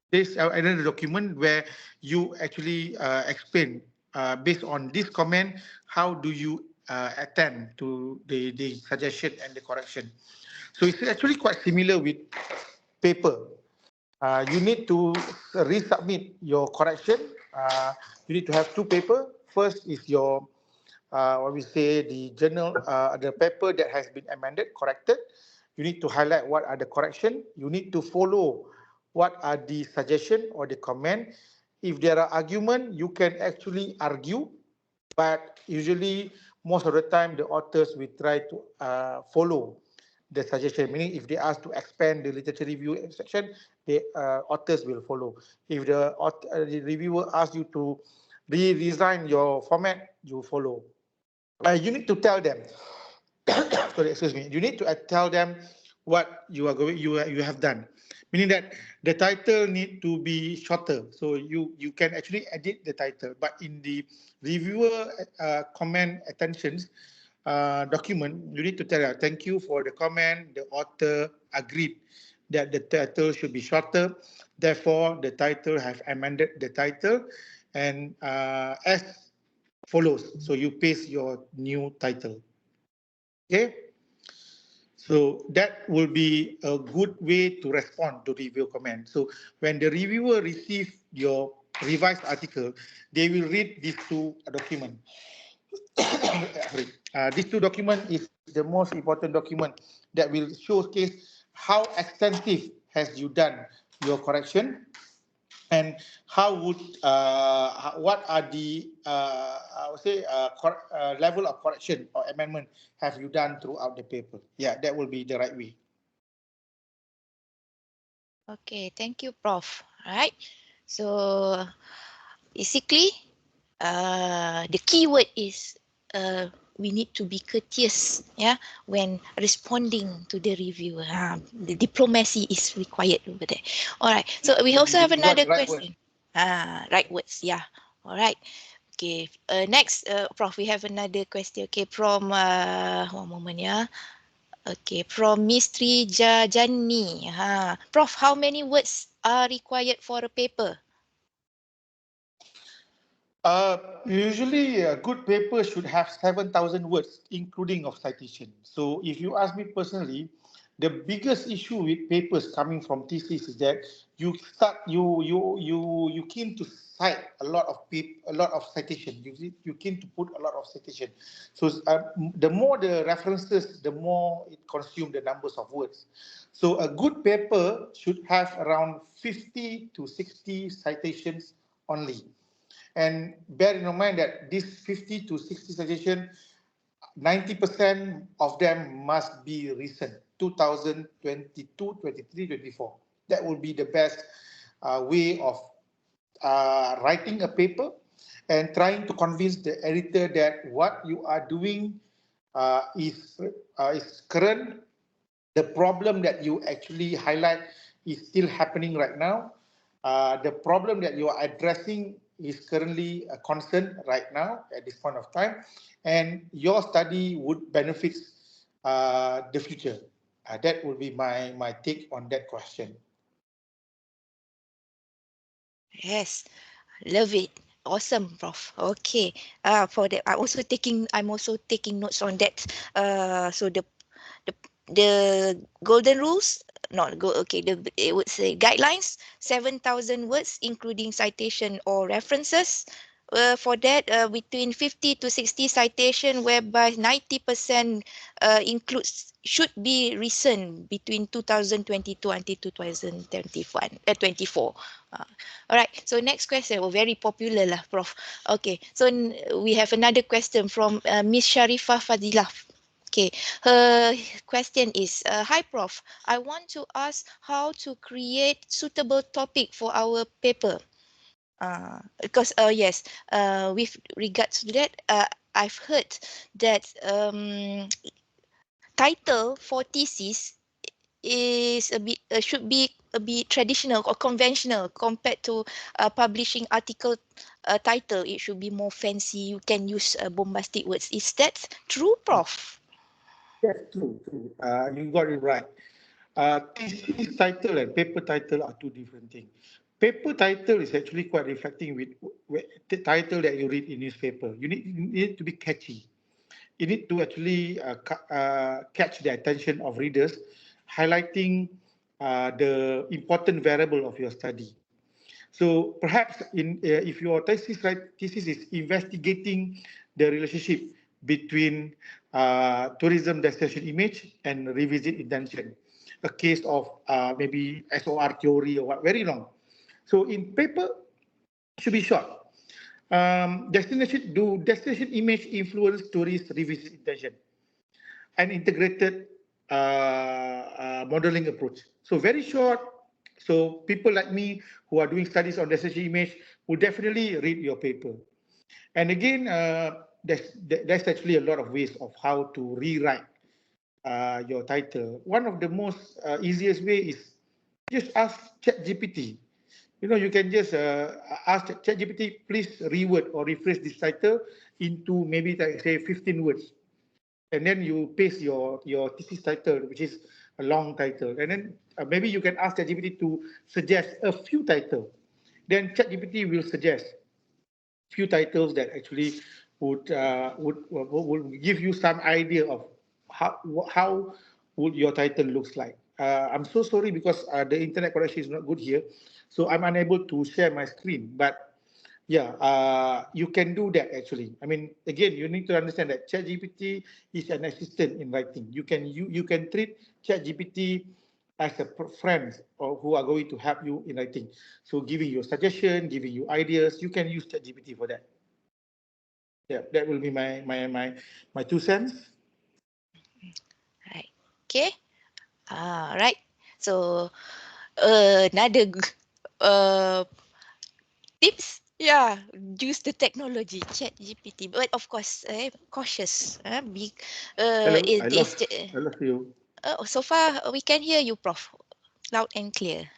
this another document where you actually explain based on this comment, how do you attend to the suggestion and the correction. So it's actually quite similar with paper. You need to resubmit your correction. You need to have 2 paper. First is your what we say the journal, the paper that has been amended, corrected. You need to highlight what are the correction. You need to follow what are the suggestion or the comment. If there are argument, you can actually argue, but usually most of the time the authors will try to follow the suggestion. Meaning, if they ask to expand the literature review section, the authors will follow. If the reviewer asks you to redesign your format, you follow. You need to tell them. Sorry, excuse me. You need to tell them what you have done, meaning that the title need to be shorter. So you can actually edit the title, but in the reviewer comment attentions document, you need to tell her, thank you for the comment. The author agreed that the title should be shorter. Therefore, the title have amended the title, and as follows. So you paste your new title. Okay. So that will be a good way to respond to review comment. So when the reviewer receives your revised article, they will read these two documents. These two documents is the most important document that will showcase how extensive has you done your correction, and how would what are the I would say level of correction or amendment have you done throughout the paper. Yeah, that will be the right way. Okay, thank you, Prof. All right. So basically, the key word is we need to be courteous, yeah, when responding to the reviewer. The diplomacy is required over there. All right. So we also have You got another the right word. question. Right words, yeah. All right. Okay. Next, Prof, we have another question. Okay, from one moment, yeah. Okay, from Mistri Jajani. Prof, how many words are required for a paper? Usually, a good paper should have 7,000 words, including of citation. So, if you ask me personally, the biggest issue with papers coming from thesis is that you keen to cite a lot of citation. You keen to put a lot of citation. So, the more the references, the more it consumes the numbers of words. So, a good paper should have around 50 to 60 citations only. And bear in mind that this 50 to 60 suggestion, 90% of them must be recent, 2022, 23, 24. That will be the best way of writing a paper and trying to convince the editor that what you are doing is current. The problem that you actually highlight is still happening right now. The problem that you are addressing is currently a concern right now at this point of time, and your study would benefit the future. That would be my take on that question. Yes, love it. Awesome, Prof. Okay. For that, I'm also taking notes on that. So the the golden rules, not go. Okay, it would say guidelines, 7,000 words, including citation or references. For that, between 50 to 60 citation, whereby 90% should be recent between 2022 until 2021, 24. All right. So next question, very popular lah, Prof. Okay. So we have another question from Miss Sharifah Fadilah. Okay. Her question is, hi, Prof. I want to ask how to create suitable topic for our paper. Because yes, with regards to that, I've heard that title for thesis is a bit should be a bit traditional or conventional compared to publishing article title. It should be more fancy. You can use bombastic words. Is that true, Prof? Yes, true, true. You got it right. Thesis title and paper title are two different things. Paper title is actually quite reflecting with the title that you read in newspaper. You need to be catchy. You need to actually catch the attention of readers, highlighting the important variable of your study. So perhaps if your thesis is investigating the relationship between tourism destination image and revisit intention, a case of maybe SOR theory or what, very long. So in paper, should be short. Destination image influence tourist revisit intention, and integrated modeling approach. So very short. So people like me who are doing studies on research image will definitely read your paper. And again, there's actually a lot of ways of how to rewrite your title. One of the most easiest way is just ask ChatGPT. You know, you can just ask ChatGPT, please reword or rephrase this title into maybe like say 15 words, and then you paste your thesis title, which is a long title, and then maybe you can ask ChatGPT to suggest a few titles. Then ChatGPT will suggest few titles that actually would give you some idea of how would your title looks like. I'm so sorry because the internet connection is not good here, so I'm unable to share my screen. But yeah, you can do that actually. I mean, again, you need to understand that ChatGPT is an assistant in writing. You can treat ChatGPT as a friend or who are going to help you in writing. So giving you a suggestion, giving you ideas, you can use ChatGPT for that. Yeah, that will be my 2 cents. Right. Okay. Right. So another tips. Yeah, use the technology, Chat GPT. But of course, cautious. Be, Hello, it is. I lost you. So far, we can hear you, Prof. Loud and clear.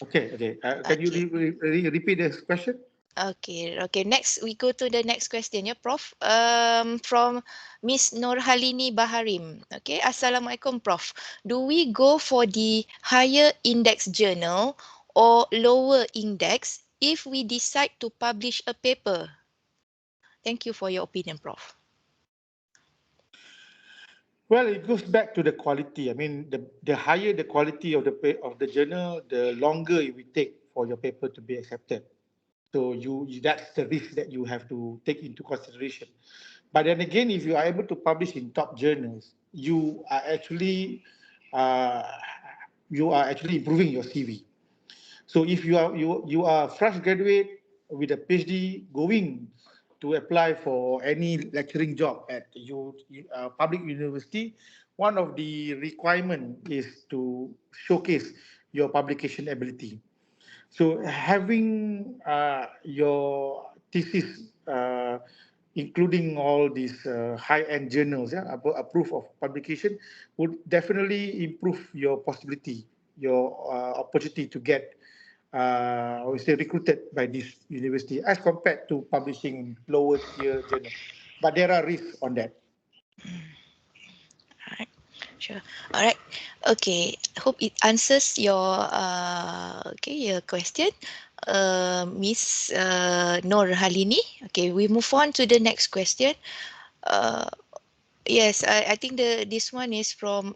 Okay, okay. Can you Okay. repeat this question? Okay. Next, we go to the next question, yeah, Prof. From Miss Nurhalini Baharim. Okay, Assalamualaikum, Prof. Do we go for the higher index journal or lower index if we decide to publish a paper? Thank you for your opinion, Prof. Well, it goes back to the quality. I mean, the higher the quality of the journal, the longer it will take for your paper to be accepted. So that's the risk that you have to take into consideration. But then again, if you are able to publish in top journals, uh, you are actually improving your CV. So if you are a fresh graduate with a PhD going to apply for any lecturing job at public university, one of the requirement is to showcase your publication ability. So having your thesis, including all these high-end journals, yeah, a proof of publication, would definitely improve your possibility, your opportunity to get, I would say, recruited by this university as compared to publishing in lower tier journals. But there are risks on that. Alright, sure. Alright. Okay. Hope it answers your your question, Miss Nur Halini. Okay, we move on to the next question. Uh, yes, I think this one is from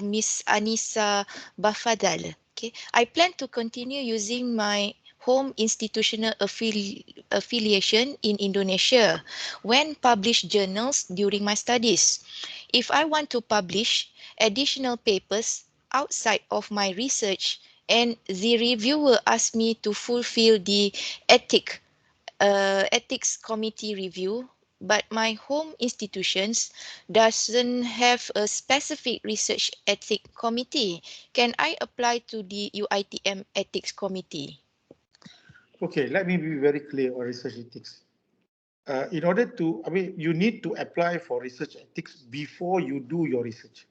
Miss Anissa Bafadal. Okay, I plan to continue using my home institutional affiliation in Indonesia when published journals during my studies. If I want to publish additional papers outside of my research and the reviewer asks me to fulfill the ethics committee review, but my home institutions doesn't have a specific research ethics committee. Can I apply to the UITM ethics committee? Okay, let me be very clear on research ethics. In order to, I mean, you need to apply for research ethics before you do your research.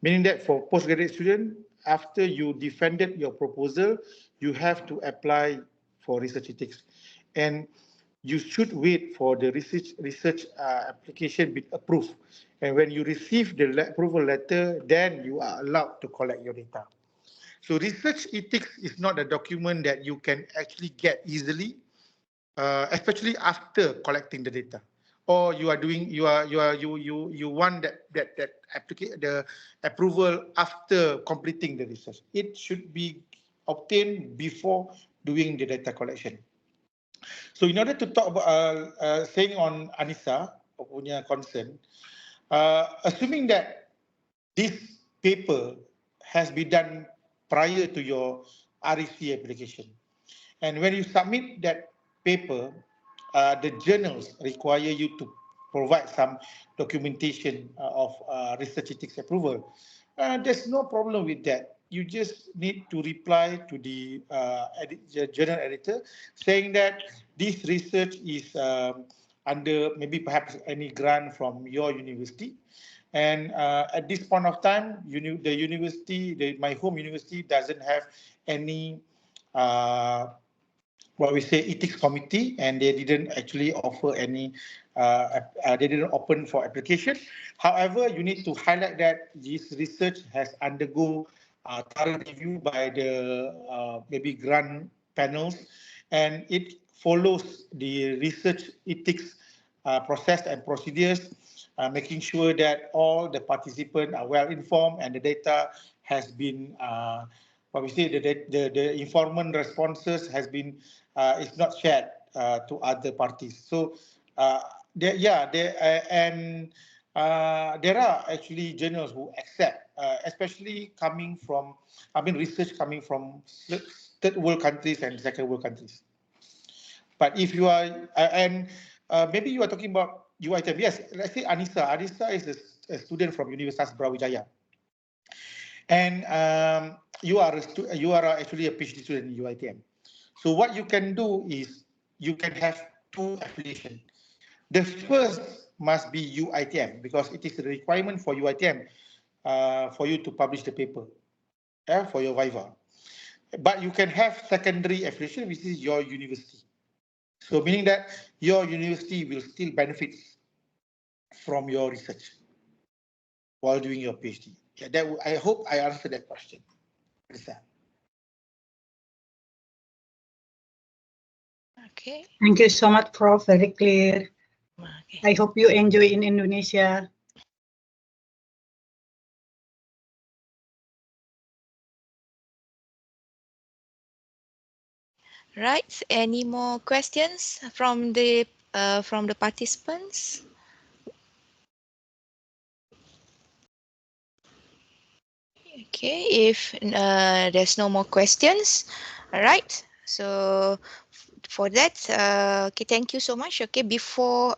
Meaning that for postgraduate student, after you defended your proposal, you have to apply for research ethics. And you should wait for the research application be approved. And when you receive the approval letter, then you are allowed to collect your data. So research ethics is not a document that you can actually get easily, especially after collecting the data, or you are doing you want the approval after completing the research. It should be obtained before doing the data collection. So in order to talk about saying on Anissa punya concern, assuming that this paper has been done prior to your REC application, and when you submit that paper, the journals require you to provide some documentation of research ethics approval. There's no problem with that. You just need to reply to the journal editor saying that this research is under maybe perhaps any grant from your university. And at this point of time, the university, my home university doesn't have any uh, what we say ethics committee, and they didn't actually offer any they didn't open for application. However, you need to highlight that this research has undergo thorough review by the maybe grant panels, and it follows the research ethics process and procedures, making sure that all the participants are well informed and the data has been what we say the informant responses has been is not shared to other parties. So uh, there and there are actually journals who accept, especially coming from, I mean, research coming from third world countries and second world countries. But if you are, and maybe you are talking about UiTM. Yes, let's say Anissa. Anissa is a student from Universitas Brawijaya, and you are actually a PhD student in UiTM. So what you can do is you can have two affiliation. The first must be UiTM because it is a requirement for UiTM for you to publish the paper for your Viva. But you can have secondary affiliation, which is your university. So meaning that your university will still benefit from your research while doing your PhD. Yeah, I hope I answered that question. What is that? Okay. Thank you so much, Prof. Very clear. Okay. I hope you enjoy in Indonesia. Right. Any more questions from the participants? Okay. If there's no more questions, all right. So for that, okay, thank you so much. Okay, before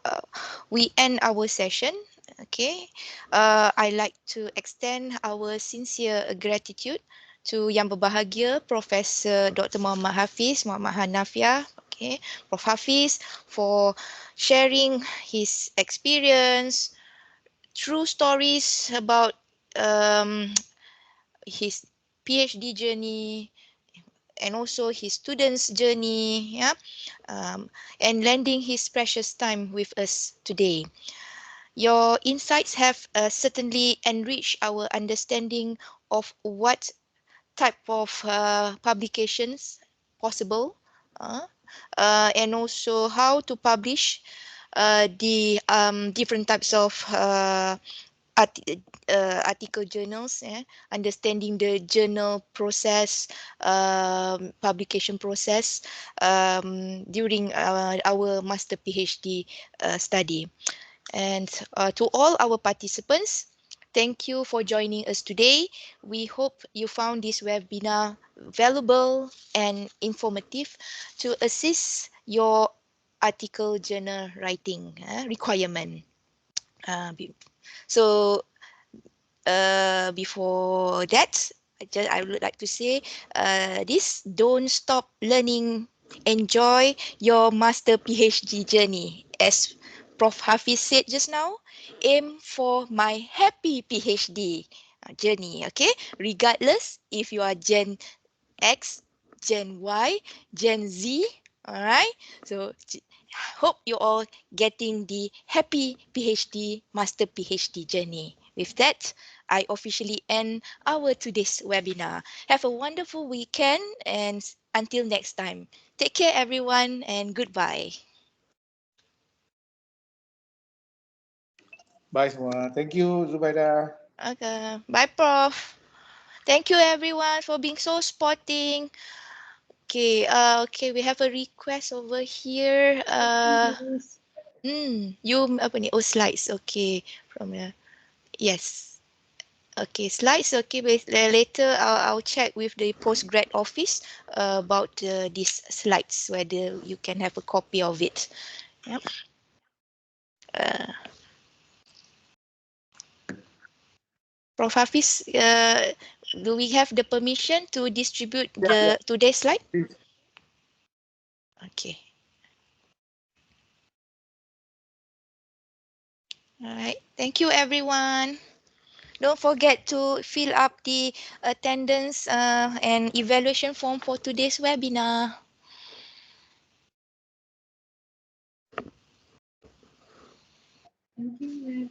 we end our session, okay, I like to extend our sincere gratitude to Yang Berbahagia Professor Dr. Muhammad Hafiz, Muhammad Hanafiah, okay, Prof Hafiz, for sharing his experience, true stories about um, his PhD journey and also his students' journey, yeah, and lending his precious time with us today. Your insights have certainly enriched our understanding of what type of publications possible, uh, and also how to publish the different types of art- article journals, understanding the journal process, publication process during our master PhD study. And to all our participants, thank you for joining us today. We hope you found this webinar valuable and informative to assist your article journal writing requirement. So before that, I would like to say this: don't stop learning. Enjoy your master PhD journey. As Prof. Hafiz said just now, aim for my happy PhD journey. Okay, regardless if you are Gen X, Gen Y, Gen Z. All right. So hope you all getting the happy PhD, master PhD journey. With that, I officially end our today's webinar. Have a wonderful weekend and until next time. Take care everyone and goodbye. Bye semua. Thank you, Zubaida. Okay. Bye Prof. Thank you everyone for being so sporting. Okay, okay, we have a request over here. You apa ni? Oh, slides. Okay, from yes. Okay, slides. Okay, later I'll check with the postgrad office about these slides, whether you can have a copy of it. Yep. Uh, Prof. Hafiz, do we have the permission to distribute Yeah, yeah. the today's slide? Please. Okay. All right. Thank you, everyone. Don't forget to fill up the attendance and evaluation form for today's webinar. Thank you.